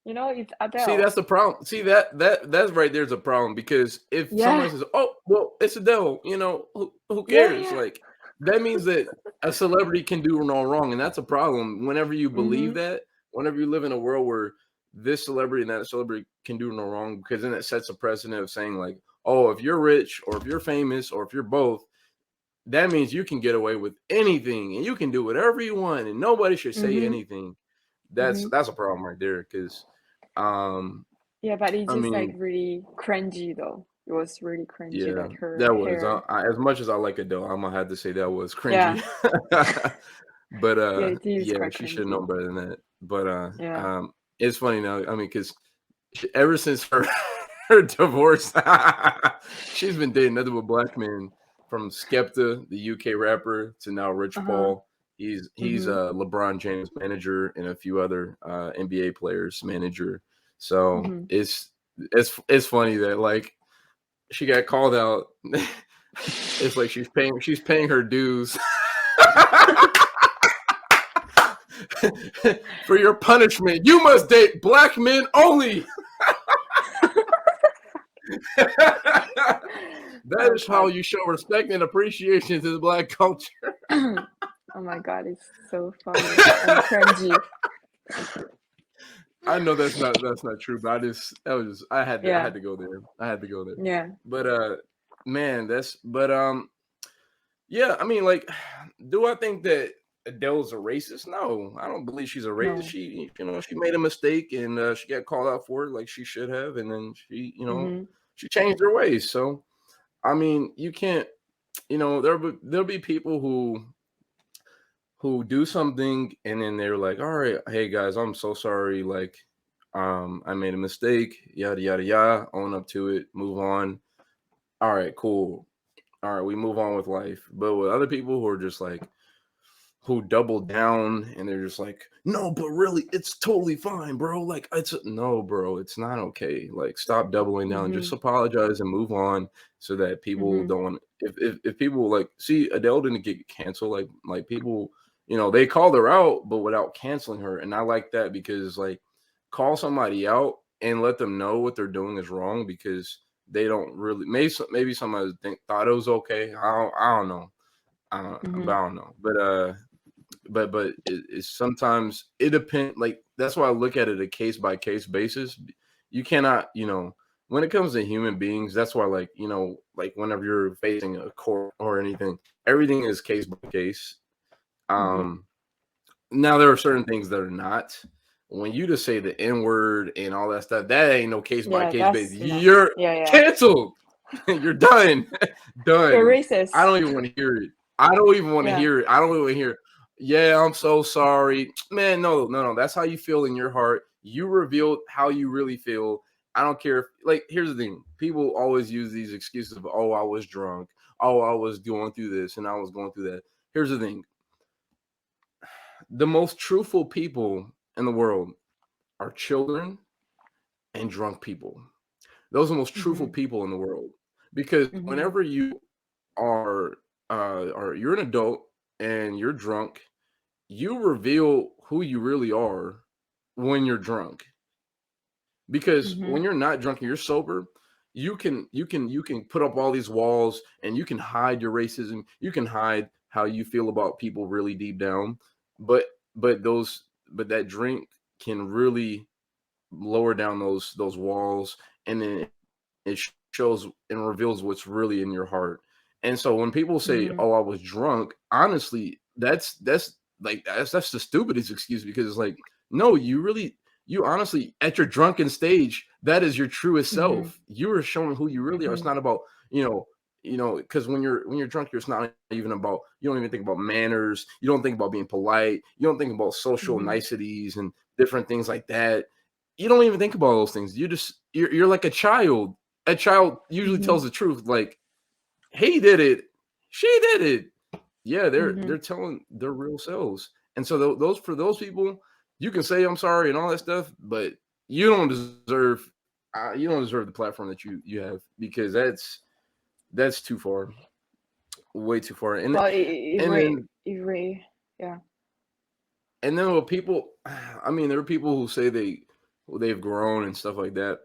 [SPEAKER 2] It's
[SPEAKER 1] See,
[SPEAKER 2] Adele."
[SPEAKER 1] that's the problem. See that's right there's a problem because if someone
[SPEAKER 2] Yeah,
[SPEAKER 1] says, "Oh, well, it's Adele," who
[SPEAKER 2] yeah,
[SPEAKER 1] cares?
[SPEAKER 2] yeah.
[SPEAKER 1] Like that means that a celebrity can do no wrong, and that's a problem. Whenever you believe
[SPEAKER 2] Mm-hmm.
[SPEAKER 1] that, whenever you live in a world where this celebrity and that celebrity can do no wrong, because then it sets a precedent of saying like, "Oh, if you're rich or if you're famous or if you're both, that means you can get away with anything and you can do whatever you want and nobody should say
[SPEAKER 2] Mm-hmm.
[SPEAKER 1] anything."
[SPEAKER 2] Mm-hmm.
[SPEAKER 1] That's a problem right there because um
[SPEAKER 2] Yeah, but it's
[SPEAKER 1] I
[SPEAKER 2] just like
[SPEAKER 1] mean,
[SPEAKER 2] really cringy though. It was really cringy,
[SPEAKER 1] yeah,
[SPEAKER 2] like her
[SPEAKER 1] that was
[SPEAKER 2] hair.
[SPEAKER 1] as much as I like Adele, I'm gonna have to say that was cringy.
[SPEAKER 2] Yeah,
[SPEAKER 1] But
[SPEAKER 2] yeah, it is
[SPEAKER 1] yeah,
[SPEAKER 2] quite
[SPEAKER 1] she should have
[SPEAKER 2] cringy.
[SPEAKER 1] known better than that. But
[SPEAKER 2] Yeah.
[SPEAKER 1] it's funny now. I mean, because ever since her divorce, she's been dating nothing but black men, from Skepta, the UK rapper, to now Rich
[SPEAKER 2] Uh-huh.
[SPEAKER 1] Paul. He's
[SPEAKER 2] Mm-hmm.
[SPEAKER 1] LeBron James manager and a few other NBA players manager. So
[SPEAKER 2] Mm-hmm.
[SPEAKER 1] it's funny that like she got called out. It's like she's paying her dues for your punishment. You must date black men only. That
[SPEAKER 2] Oh
[SPEAKER 1] is how
[SPEAKER 2] God.
[SPEAKER 1] you show respect and appreciation to the black culture.
[SPEAKER 2] Oh my God, it's so funny and cringy.
[SPEAKER 1] I know that's not true, but I
[SPEAKER 2] Yeah,
[SPEAKER 1] had to go there. I had to go there.
[SPEAKER 2] yeah.
[SPEAKER 1] But man, that's but yeah, I mean, like, do I think that Adele's a racist? No, I don't believe she's a racist.
[SPEAKER 2] No.
[SPEAKER 1] She made a mistake and she got called out for it like she should have, and then
[SPEAKER 2] Mm-hmm.
[SPEAKER 1] she changed her ways. So, I mean, you can't, there'll be people who do something and then they're like, all right, hey guys, I'm so sorry. Like, I made a mistake, yada, yada, yada, own up to it, move on. All right, cool. All right, we move on with life. But with other people who are just like, who double down and they're just like, no, but really, it's totally fine, bro. Like, it's no, bro, it's not okay. Like, stop doubling down.
[SPEAKER 2] Mm-hmm.
[SPEAKER 1] Just apologize and move on so that people
[SPEAKER 2] Mm-hmm.
[SPEAKER 1] don't. If people like see Adele didn't get canceled, like people, they called her out, but without canceling her, and I like that because like, call somebody out and let them know what they're doing is wrong because they don't really maybe somebody thought it was okay. I don't know. But
[SPEAKER 2] Mm-hmm.
[SPEAKER 1] I don't know. But it's sometimes it depends. Like that's why I look at it a case by case basis. You cannot, when it comes to human beings, that's why like whenever you're facing a court or anything, everything is case by case.
[SPEAKER 2] Mm-hmm.
[SPEAKER 1] um Now there are certain things that are not. When you just say the N word and all that stuff, that ain't no case by
[SPEAKER 2] Yeah,
[SPEAKER 1] case basis.
[SPEAKER 2] that's enough.
[SPEAKER 1] You're
[SPEAKER 2] Yeah, yeah.
[SPEAKER 1] canceled. You're done.
[SPEAKER 2] You're
[SPEAKER 1] Done. I
[SPEAKER 2] racist.
[SPEAKER 1] don't even want to hear it. I don't even want to
[SPEAKER 2] Yeah.
[SPEAKER 1] hear it. I don't even want to hear, yeah, I'm so sorry. Man, no, no, no. That's how you feel in your heart. You revealed how you really feel. I don't care if, like, here's the thing. People always use these excuses of, oh, I was drunk. Oh, I was going through this and I was going through that. Here's the thing. The most truthful people in the world are children and drunk people. Those are the most truthful
[SPEAKER 2] Mm-hmm.
[SPEAKER 1] people in the world. Because
[SPEAKER 2] Mm-hmm.
[SPEAKER 1] whenever you are you're an adult and you're drunk, you reveal who you really are when you're drunk. because when
[SPEAKER 2] Mhm.
[SPEAKER 1] you're not drunk and you're sober, you can put up all these walls and you can hide your racism, you can hide how you feel about people really deep down, but but that drink can really lower down those walls, and then it shows and reveals what's really in your heart. And so when people say, "Oh, I was
[SPEAKER 2] Mhm.
[SPEAKER 1] drunk," honestly, that's the stupidest excuse, because it's like, no, you honestly, at your drunken stage, that is your truest
[SPEAKER 2] Mhm.
[SPEAKER 1] self. You are showing who you really are. It's
[SPEAKER 2] Mhm.
[SPEAKER 1] not about, because when you're drunk, it's not even about, you don't even think about manners, you don't think about being polite, you don't think about social
[SPEAKER 2] Mhm.
[SPEAKER 1] niceties and different things like that. You don't even think about those things. You're like a child. A child usually
[SPEAKER 2] Mhm.
[SPEAKER 1] tells the truth, like, he did it, she did it. Yeah, they're
[SPEAKER 2] Mhm.
[SPEAKER 1] telling their real selves. And so those, for those people, you can say I'm sorry and all that stuff, but you don't deserve the platform that you have, because that's too far, way too far. And
[SPEAKER 2] Well,
[SPEAKER 1] and then
[SPEAKER 2] yeah.
[SPEAKER 1] and then with people, I mean, there are people who say they've grown and stuff like that.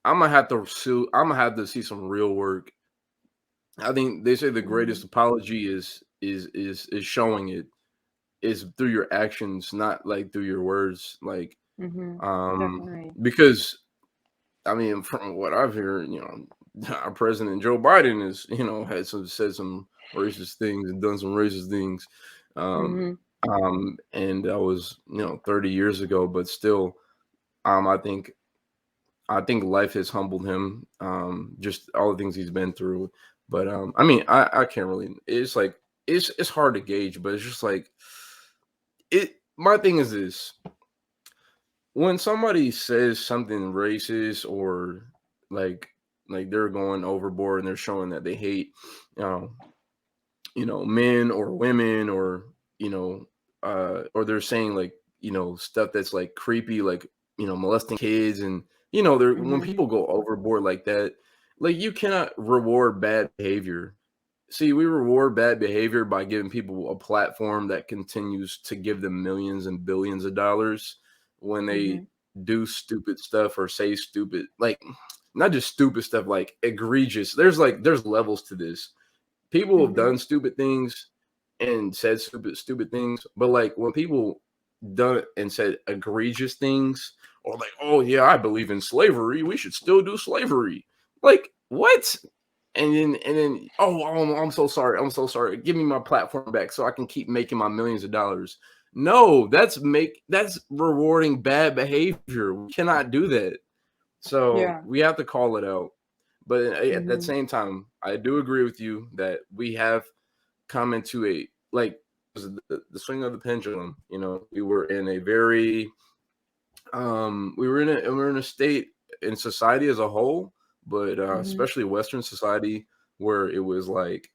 [SPEAKER 1] I'm gonna have to see some real work. I think they say the greatest
[SPEAKER 2] Mhm.
[SPEAKER 1] apology is showing it, is through your actions, not like through your words. Like,
[SPEAKER 2] Mhm.
[SPEAKER 1] um,
[SPEAKER 2] Definitely.
[SPEAKER 1] because I mean, from what I've heard, our president Joe Biden is, had some said some racist things and done some racist things. Um,
[SPEAKER 2] Mhm.
[SPEAKER 1] and that was, 30 years ago, but still, um, I think I think life has humbled him. Just all the things he's been through. But I mean, I can't really. It's like it's hard to gauge, but it's just like it. My thing is this: when somebody says something racist, or like like they're going overboard and they're showing that they hate, um, men or women, or or they're saying, like, stuff that's like creepy, like, molesting kids, and they're when
[SPEAKER 2] Mhm.
[SPEAKER 1] people go overboard like that, like, you cannot reward bad behavior. See, we reward bad behavior by giving people a platform that continues to give them millions and billions of dollars when they
[SPEAKER 2] Mhm.
[SPEAKER 1] do stupid stuff or say stupid, like, not just stupid stuff, like egregious. There's levels to this. People have
[SPEAKER 2] Mhm.
[SPEAKER 1] done stupid things and said stupid things, but like when people done it and said egregious things, or like, oh yeah, I believe in slavery, we should still do slavery. Like, what? And then, oh, I'm so sorry, I'm so sorry, give me my platform back so I can keep making my millions of dollars. No, that's rewarding bad behavior. We cannot do that. So
[SPEAKER 2] Yeah.
[SPEAKER 1] we have to call it out. But at that
[SPEAKER 2] Mhm.
[SPEAKER 1] same time, I do agree with you that we have come into a, like, the swing of the pendulum. We were in a very, we were in a state in society as a whole, but
[SPEAKER 2] Mhm.
[SPEAKER 1] especially Western society, where it was like,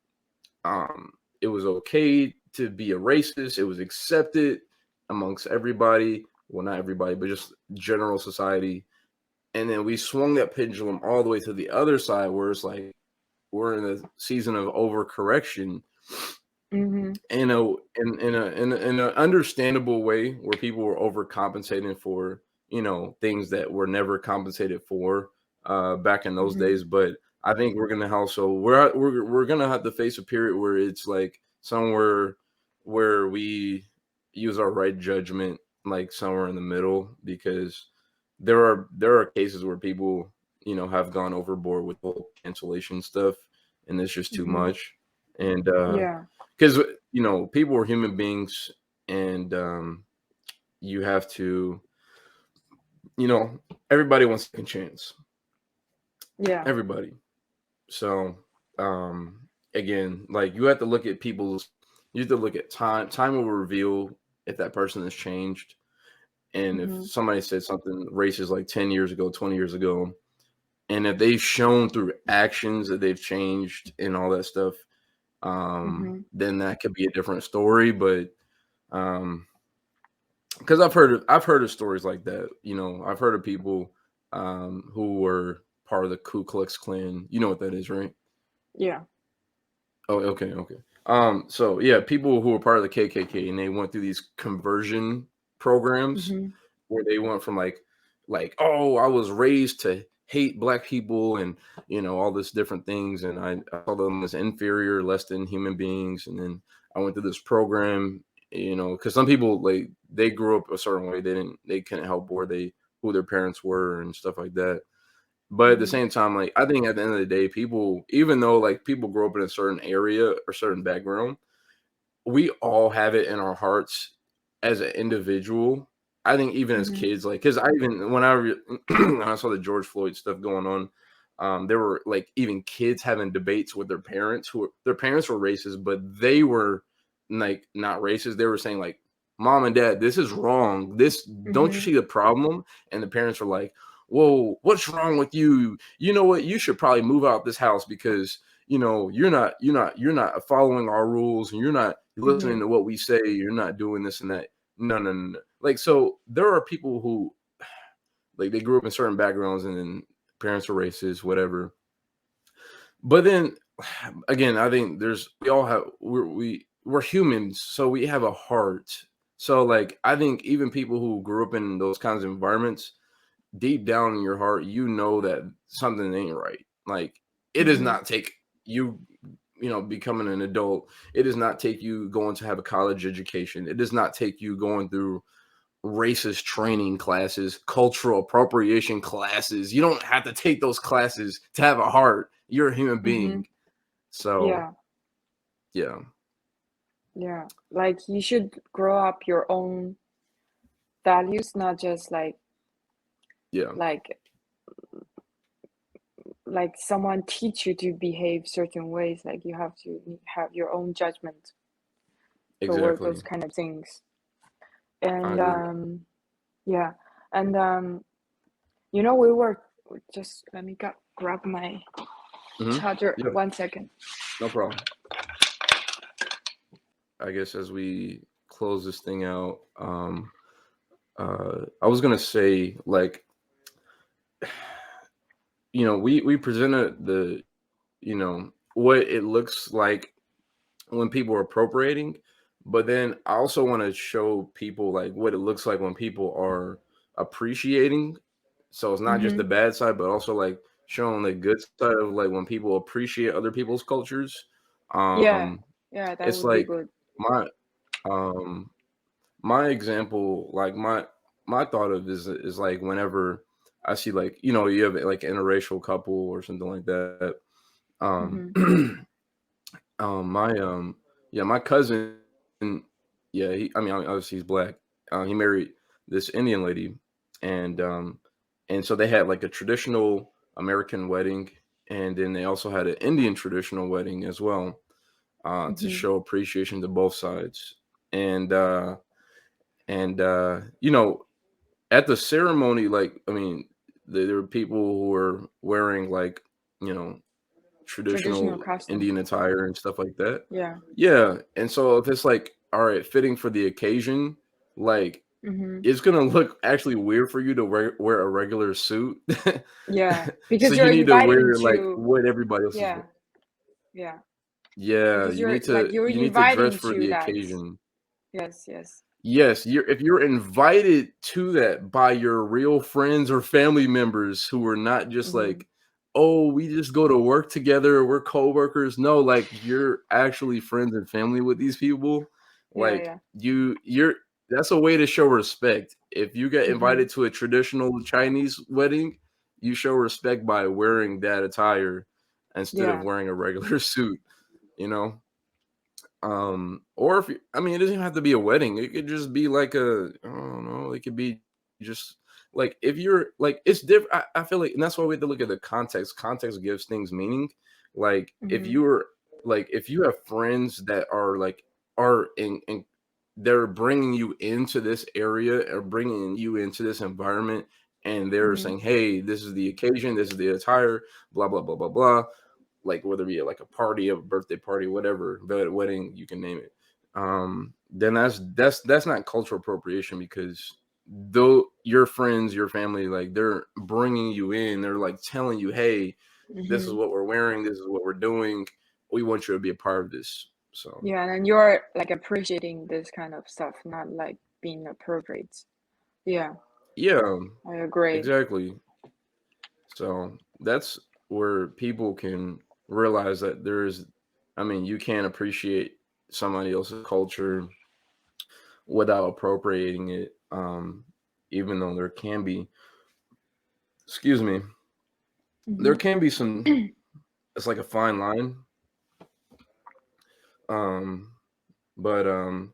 [SPEAKER 1] it was okay to be a racist. It was accepted amongst everybody. Well, not everybody, but just general society. And then we swung that pendulum all the way to the other side, where it's like we're in a season of overcorrection,
[SPEAKER 2] Mhm.
[SPEAKER 1] in a understandable way, where people were overcompensating for, things that were never compensated for, back in those
[SPEAKER 2] Mhm.
[SPEAKER 1] days. But I think we're gonna have to face a period where it's like somewhere where we use our right judgment, like somewhere in the middle, because there are cases where people, have gone overboard with the whole cancellation stuff, and it's just too
[SPEAKER 2] Mhm.
[SPEAKER 1] much. And
[SPEAKER 2] Yeah.
[SPEAKER 1] because people are human beings, and you have to, you know everybody wants a second chance,
[SPEAKER 2] Yeah.
[SPEAKER 1] everybody. So, again, like, you have to look at time will reveal if that person has changed. And if
[SPEAKER 2] Mhm.
[SPEAKER 1] somebody said something racist like 10 years ago, 20 years ago, and if they've shown through actions that they've changed and all that stuff,
[SPEAKER 2] Mhm.
[SPEAKER 1] then that could be a different story. But um because I've heard of stories like that. I've heard of people who were part of the Ku Klux Klan. You know what that is, right?
[SPEAKER 2] Yeah.
[SPEAKER 1] Oh, okay, okay. So yeah, people who were part of the KKK, and they went through these conversion programs
[SPEAKER 2] Mhm.
[SPEAKER 1] where they went from, like, like, oh, I was raised to hate black people and all this different things, and I saw them as inferior, less than human beings. And then I went through this program, because some people, like, they grew up a certain way, they couldn't help where they who their parents were and stuff like that. But at the
[SPEAKER 2] Mhm.
[SPEAKER 1] same time, like, I think at the end of the day, people, even though like people grow up in a certain area or certain background, we all have it in our hearts as an individual. I think even as
[SPEAKER 2] Mhm.
[SPEAKER 1] kids, like, because I even when when I saw the George Floyd stuff going on, there were like even kids having debates with their parents their parents were racist, but they were like not racist. They were saying like, "Mom and Dad, this is wrong. This don't you
[SPEAKER 2] Mhm.
[SPEAKER 1] see the problem?" And the parents were like, "Whoa, what's wrong with you? You know what? You should probably move out this house because you're not following our rules, and you're not listening
[SPEAKER 2] Mhm.
[SPEAKER 1] to what we say. You're not doing this and that." No, no, no, no. Like, so there are people who, like, they grew up in certain backgrounds and then parents are racist, whatever. But then again, I think we all have we're humans, so we have a heart. So like I think even people who grew up in those kinds of environments, deep down in your heart, that something ain't right. Like, it does
[SPEAKER 2] Mhm.
[SPEAKER 1] not take you, becoming an adult. It does not take you going to have a college education. It does not take you going through racist training classes, cultural appropriation classes. You don't have to take those classes to have a heart. You're a human being.
[SPEAKER 2] Mhm.
[SPEAKER 1] So,
[SPEAKER 2] Yeah.
[SPEAKER 1] yeah.
[SPEAKER 2] Yeah. Like you should grow up your own values, not just
[SPEAKER 1] Yeah.
[SPEAKER 2] like someone teach you to behave certain ways. Like you have to have your own judgment toward those
[SPEAKER 1] Exactly.
[SPEAKER 2] kind of things.
[SPEAKER 1] I
[SPEAKER 2] And
[SPEAKER 1] agree.
[SPEAKER 2] yeah. And we were just let me grab my
[SPEAKER 1] Hmm.
[SPEAKER 2] charger
[SPEAKER 1] Yeah.
[SPEAKER 2] 1 second.
[SPEAKER 1] No problem. I guess as we close this thing out, I was gonna say, like, we presented what it looks like when people are appropriating, but then I also want to show people like what it looks like when people are appreciating. So it's not just the
[SPEAKER 2] Mm-hmm.
[SPEAKER 1] bad side, but also like showing the good side of like when people appreciate other people's cultures.
[SPEAKER 2] Yeah.
[SPEAKER 1] Um,
[SPEAKER 2] Yeah, that
[SPEAKER 1] it's
[SPEAKER 2] would be
[SPEAKER 1] like
[SPEAKER 2] good.
[SPEAKER 1] my um my example, like my thought of is like whenever I see, like, you have like an interracial couple or something like that. Um,
[SPEAKER 2] Mm-hmm.
[SPEAKER 1] my yeah, my cousin, yeah, I mean, obviously he's black. He married this Indian lady, and so they had like a traditional American wedding, and then they also had an Indian traditional wedding as well, to
[SPEAKER 2] Mm-hmm.
[SPEAKER 1] show appreciation to both sides. And at the ceremony, like, I mean, there were people who were wearing like, you know,
[SPEAKER 2] Traditional
[SPEAKER 1] traditional
[SPEAKER 2] custom.
[SPEAKER 1] Indian attire and stuff like that.
[SPEAKER 2] Yeah.
[SPEAKER 1] Yeah, and so if it's like, all right, fitting for the occasion, like,
[SPEAKER 2] Mm-hmm.
[SPEAKER 1] it's gonna look actually weird for you to wear a regular suit.
[SPEAKER 2] Yeah.
[SPEAKER 1] So
[SPEAKER 2] Because
[SPEAKER 1] you
[SPEAKER 2] you're
[SPEAKER 1] need to
[SPEAKER 2] inviting
[SPEAKER 1] wear like
[SPEAKER 2] to
[SPEAKER 1] what everybody else is
[SPEAKER 2] yeah,
[SPEAKER 1] wearing.
[SPEAKER 2] yeah.
[SPEAKER 1] Yeah,
[SPEAKER 2] Because you're
[SPEAKER 1] you need to dress
[SPEAKER 2] inviting
[SPEAKER 1] for
[SPEAKER 2] to
[SPEAKER 1] the
[SPEAKER 2] that.
[SPEAKER 1] occasion.
[SPEAKER 2] Yes, yes.
[SPEAKER 1] Yes, if you're invited to that by your real friends or family members who are not just
[SPEAKER 2] Mm-hmm.
[SPEAKER 1] like, "Oh, we just go to work together, we're coworkers." No, like, you're actually friends and family with these people.
[SPEAKER 2] Yeah,
[SPEAKER 1] Like,
[SPEAKER 2] yeah.
[SPEAKER 1] you're that's a way to show respect. If you get
[SPEAKER 2] Mm-hmm.
[SPEAKER 1] invited to a traditional Chinese wedding, you show respect by wearing that attire instead of
[SPEAKER 2] Yeah.
[SPEAKER 1] wearing a regular suit, you know? Or if I mean, it doesn't even have to be a wedding. It could just be like I don't know, it could be just like if you're like it's different. I feel like, and that's why we have to look at the context. Context gives things meaning. Like
[SPEAKER 2] Mm-hmm.
[SPEAKER 1] if you have friends that are like are in they're bringing you into this area or bringing you into this environment, and they're
[SPEAKER 2] Mm-hmm.
[SPEAKER 1] saying, "Hey, this is the occasion, this is the attire, blah blah blah blah blah." Like whether it be like a party, a birthday party, whatever, wedding, you can name it. Then that's not cultural appropriation, because though your friends, your family, like, they're bringing you in, they're like telling you, hey, this is
[SPEAKER 2] Mm-hmm.
[SPEAKER 1] what we're wearing, this is what we're doing, we want you to be a part of this. So
[SPEAKER 2] Yeah, and you're like appreciating this kind of stuff, not like being appropriate. Yeah.
[SPEAKER 1] Yeah,
[SPEAKER 2] I agree.
[SPEAKER 1] exactly. So that's where people can realize that there's, I mean, you can't appreciate somebody else's culture without appropriating it. Even though there can be, excuse me, there
[SPEAKER 2] Mm-hmm.
[SPEAKER 1] can be some, it's like a fine line. Um, but, um,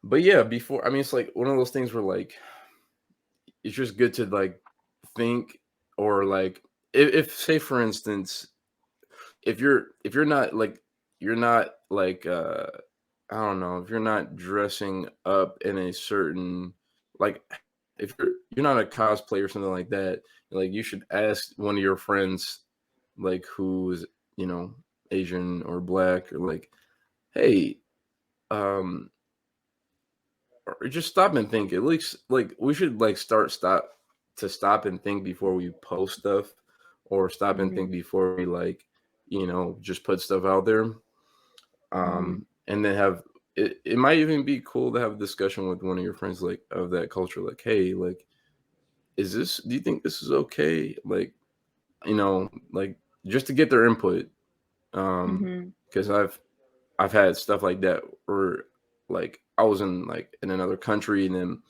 [SPEAKER 1] but yeah, before, I mean, it's like one of those things where like, it's just good to like think or like, if say for instance, if you're not like you're not like I don't know, if you're not dressing up in a certain like if you're not a cosplay or something like that, like you should ask one of your friends like who's, you know, Asian or black or like, hey, um or just stop and think. At least like we should like stop and think before we post stuff or stop and
[SPEAKER 2] Mm-hmm.
[SPEAKER 1] think before we like, you know, just put stuff out there.
[SPEAKER 2] Mm-hmm.
[SPEAKER 1] And then have it might even be cool to have a discussion with one of your friends like of that culture, like, hey, like, is this, do you think this is okay, like, you know, like, just to get their input.
[SPEAKER 2] Mm-hmm.
[SPEAKER 1] Because I've had stuff like that where like I was in like in another country and then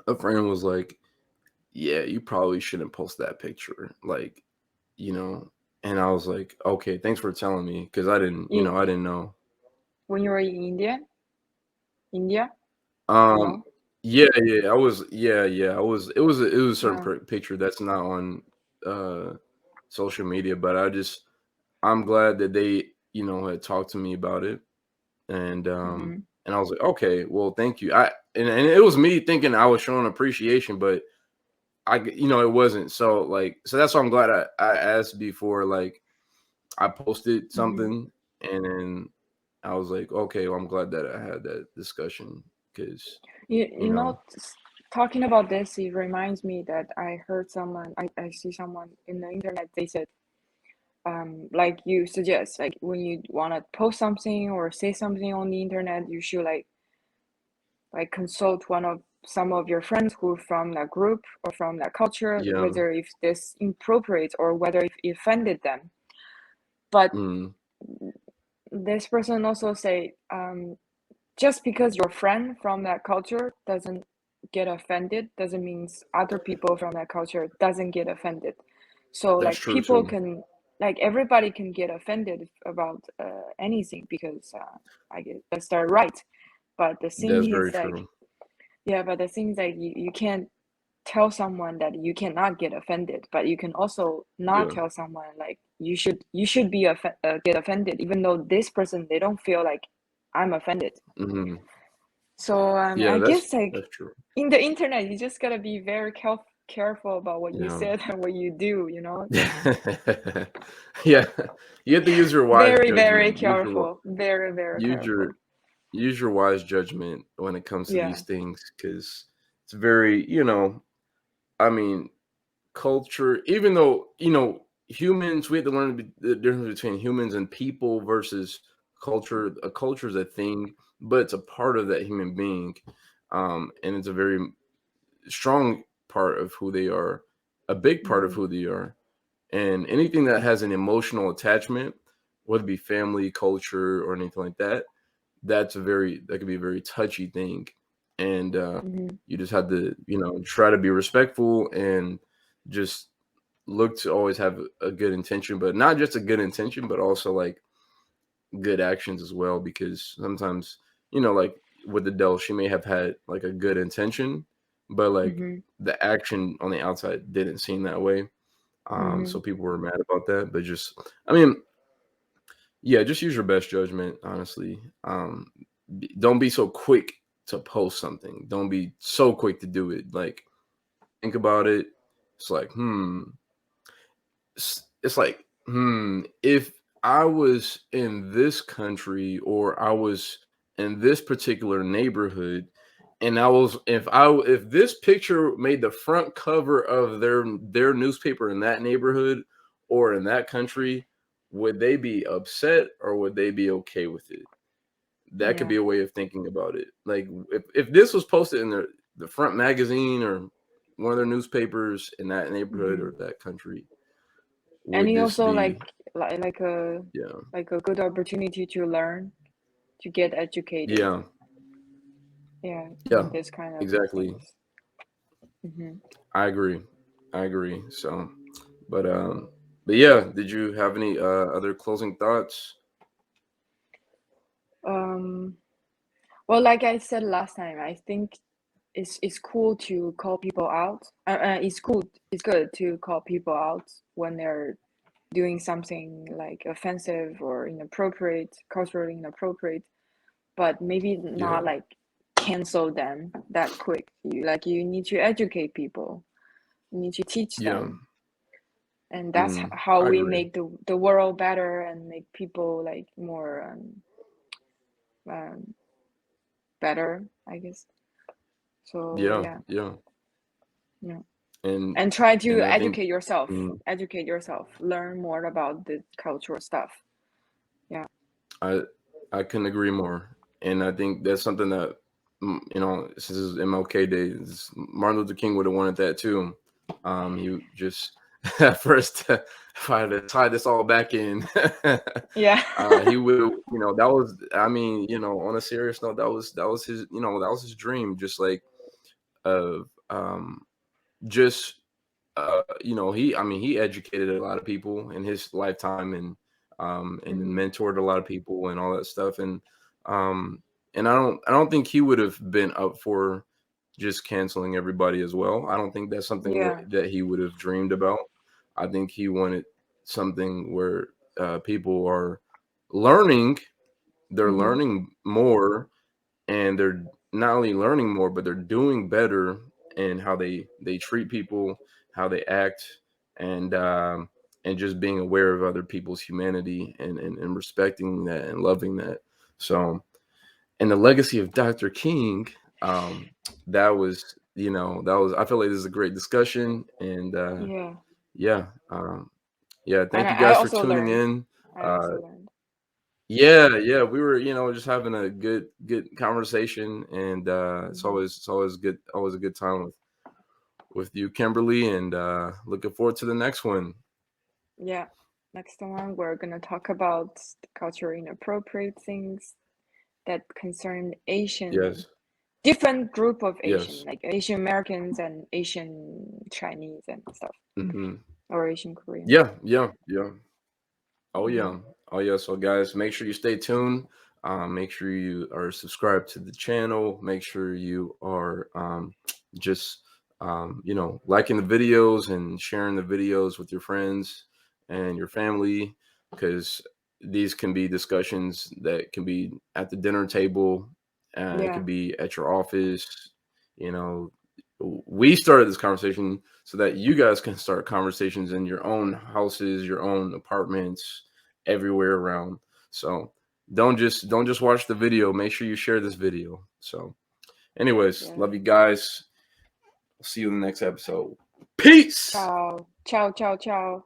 [SPEAKER 1] a friend was like, yeah, you probably shouldn't post that picture, like, you know. And I was like, okay, thanks for telling me, because I didn't, you
[SPEAKER 2] You,
[SPEAKER 1] know, I didn't know.
[SPEAKER 2] when you were in India,
[SPEAKER 1] Um,
[SPEAKER 2] no?
[SPEAKER 1] yeah, yeah, I was, yeah, yeah, I was. It was a certain
[SPEAKER 2] No.
[SPEAKER 1] picture that's not on uh social media, but I'm glad that they, you know, had talked to me about it,
[SPEAKER 2] Mm-hmm.
[SPEAKER 1] and I was like, okay, well, thank you. And it was me thinking I was showing appreciation, but you know, it wasn't. So like, so that's why I'm glad I asked before like I posted
[SPEAKER 2] Mm-hmm.
[SPEAKER 1] something, and then I was like, okay, well, I'm glad that I had that discussion because, you
[SPEAKER 2] You
[SPEAKER 1] know.
[SPEAKER 2] know, talking about this, it reminds me that I heard someone, I see someone in the internet, they said, like you suggest, like when you want to post something or say something on the internet, you should like consult one of some of your friends who from that group or from that culture,
[SPEAKER 1] Yeah.
[SPEAKER 2] whether if this inappropriate or whether if it offended them. But
[SPEAKER 1] Mm,
[SPEAKER 2] this person also say, just because your friend from that culture doesn't get offended doesn't mean other people from that culture doesn't get offended. So
[SPEAKER 1] that's
[SPEAKER 2] like
[SPEAKER 1] true
[SPEAKER 2] people
[SPEAKER 1] too.
[SPEAKER 2] can, like everybody can get offended about anything because I guess that's their right. But the
[SPEAKER 1] That's
[SPEAKER 2] thing
[SPEAKER 1] very
[SPEAKER 2] is like,
[SPEAKER 1] true.
[SPEAKER 2] yeah, but the thing is like you can't tell someone that you cannot get offended, but you can also not
[SPEAKER 1] Yeah.
[SPEAKER 2] tell someone like you should be get offended even though this person they don't feel like I'm offended.
[SPEAKER 1] Hmm.
[SPEAKER 2] So
[SPEAKER 1] Yeah,
[SPEAKER 2] I guess like
[SPEAKER 1] that's true.
[SPEAKER 2] in the internet, you just gotta be very careful about what you
[SPEAKER 1] Yeah.
[SPEAKER 2] said and what you do. You know,
[SPEAKER 1] Yeah. You have to use your wise
[SPEAKER 2] very very
[SPEAKER 1] judgment.
[SPEAKER 2] careful, very very
[SPEAKER 1] Use your
[SPEAKER 2] careful.
[SPEAKER 1] use your wise judgment when it comes to
[SPEAKER 2] Yeah.
[SPEAKER 1] these things, because it's very, you know, I mean, culture, even though, you know, humans, we have to learn the difference between humans and people versus culture. A culture is a thing, but it's a part of that human being. And it's a very strong part of who they are, a big part of
[SPEAKER 2] Mm-hmm.
[SPEAKER 1] who they are. And anything that has an emotional attachment, whether it be family, culture, or anything like that, that could be a very touchy thing. And
[SPEAKER 2] Mm-hmm.
[SPEAKER 1] you just have to, you know, try to be respectful and just look to always have a good intention, but not just a good intention, but also like good actions as well. Because sometimes, you know, like with Adele, she may have had like a good intention, but like
[SPEAKER 2] Mm-hmm.
[SPEAKER 1] the action on the outside didn't seem that way.
[SPEAKER 2] Mm-hmm.
[SPEAKER 1] So people were mad about that. But just, I mean, yeah, just use your best judgment, honestly. Don't be so quick to post something. Don't be so quick to do it. Like, think about it. It's like, it's like, if I was in this country or I was in this particular neighborhood, and if this picture made the front cover of their newspaper in that neighborhood or in that country, would they be upset or would they be okay with it? That could
[SPEAKER 2] Yeah.
[SPEAKER 1] be a way of thinking about it. Like, if this was posted in the front magazine or one of their newspapers in that neighborhood
[SPEAKER 2] Mm-hmm.
[SPEAKER 1] or that country
[SPEAKER 2] And
[SPEAKER 1] would
[SPEAKER 2] it
[SPEAKER 1] just
[SPEAKER 2] also
[SPEAKER 1] be, yeah,
[SPEAKER 2] like a good opportunity to learn, to get educated.
[SPEAKER 1] yeah,
[SPEAKER 2] Yeah,
[SPEAKER 1] yeah,
[SPEAKER 2] in this kind of
[SPEAKER 1] exactly.
[SPEAKER 2] things. Mm-hmm.
[SPEAKER 1] I agree. I agree. So, but but yeah, did you have any other closing thoughts?
[SPEAKER 2] Um, well, like I said last time, I think it's cool to call people out. It's good to call people out when they're doing something like offensive or inappropriate, culturally inappropriate, but maybe
[SPEAKER 1] Yeah,
[SPEAKER 2] not like cancel them that quick. You need to educate people. You need to teach
[SPEAKER 1] yeah,
[SPEAKER 2] them, and that's
[SPEAKER 1] mm,
[SPEAKER 2] how
[SPEAKER 1] I
[SPEAKER 2] we
[SPEAKER 1] agree.
[SPEAKER 2] make the world better and make people like more um, better, I guess. So
[SPEAKER 1] Yeah,
[SPEAKER 2] yeah,
[SPEAKER 1] yeah,
[SPEAKER 2] yeah,
[SPEAKER 1] and
[SPEAKER 2] and try to
[SPEAKER 1] I think, mm,
[SPEAKER 2] educate yourself, learn more about the cultural stuff. Yeah.
[SPEAKER 1] I I couldn't agree more, and I think that's something that, this is MLK Day. Martin Luther King would have wanted that too. He just at first, if I had to tie this all back in,
[SPEAKER 2] Yeah.
[SPEAKER 1] he would, that was, I mean, on a serious note, that was his, that was his dream, just like of just he, I mean, he educated a lot of people in his lifetime, and
[SPEAKER 2] Hmm.
[SPEAKER 1] mentored a lot of people and all that stuff, um and I don't think he would have been up for just canceling everybody as well. I don't think that's something
[SPEAKER 2] Yeah.
[SPEAKER 1] that he would have dreamed about. I think he wanted something where people are learning, they're
[SPEAKER 2] Hmm.
[SPEAKER 1] learning more, and they're not only learning more, but they're doing better in how they treat people, how they act, and just being aware of other people's humanity, and respecting that and loving that. So, and the legacy of Dr. King, that was, I feel like this is a great discussion, and
[SPEAKER 2] Yeah.
[SPEAKER 1] yeah, yeah,
[SPEAKER 2] And
[SPEAKER 1] thank you
[SPEAKER 2] I
[SPEAKER 1] guys for
[SPEAKER 2] also
[SPEAKER 1] tuning
[SPEAKER 2] learned.
[SPEAKER 1] in.
[SPEAKER 2] I
[SPEAKER 1] uh
[SPEAKER 2] also learned.
[SPEAKER 1] yeah, yeah, we were, just having a good conversation, and it's
[SPEAKER 2] Hmm.
[SPEAKER 1] always good, always a good time with you, Kimberly, and looking forward to the next one.
[SPEAKER 2] Yeah. Next one, we're gonna talk about the culturally inappropriate things that concern Asian,
[SPEAKER 1] Yes,
[SPEAKER 2] different group of Asian,
[SPEAKER 1] yes,
[SPEAKER 2] like Asian Americans and Asian Chinese and stuff,
[SPEAKER 1] hmm,
[SPEAKER 2] or Asian Koreans.
[SPEAKER 1] yeah, yeah, yeah. Oh
[SPEAKER 2] Hmm.
[SPEAKER 1] yeah. Oh yeah. So guys, make sure you stay tuned. Make sure you are subscribed to the channel. Make sure you are just liking the videos and sharing the videos with your friends and your family, because these can be discussions that can be at the dinner table. It
[SPEAKER 2] Yeah.
[SPEAKER 1] could be at your office. You know, we started this conversation so that you guys can start conversations in your own houses, your own apartments, everywhere around. So don't just watch the video. Make sure you share this video. So, anyways,
[SPEAKER 2] Yeah.
[SPEAKER 1] love you guys. See you in the next episode. Peace.
[SPEAKER 2] Ciao. Ciao. Ciao. Ciao.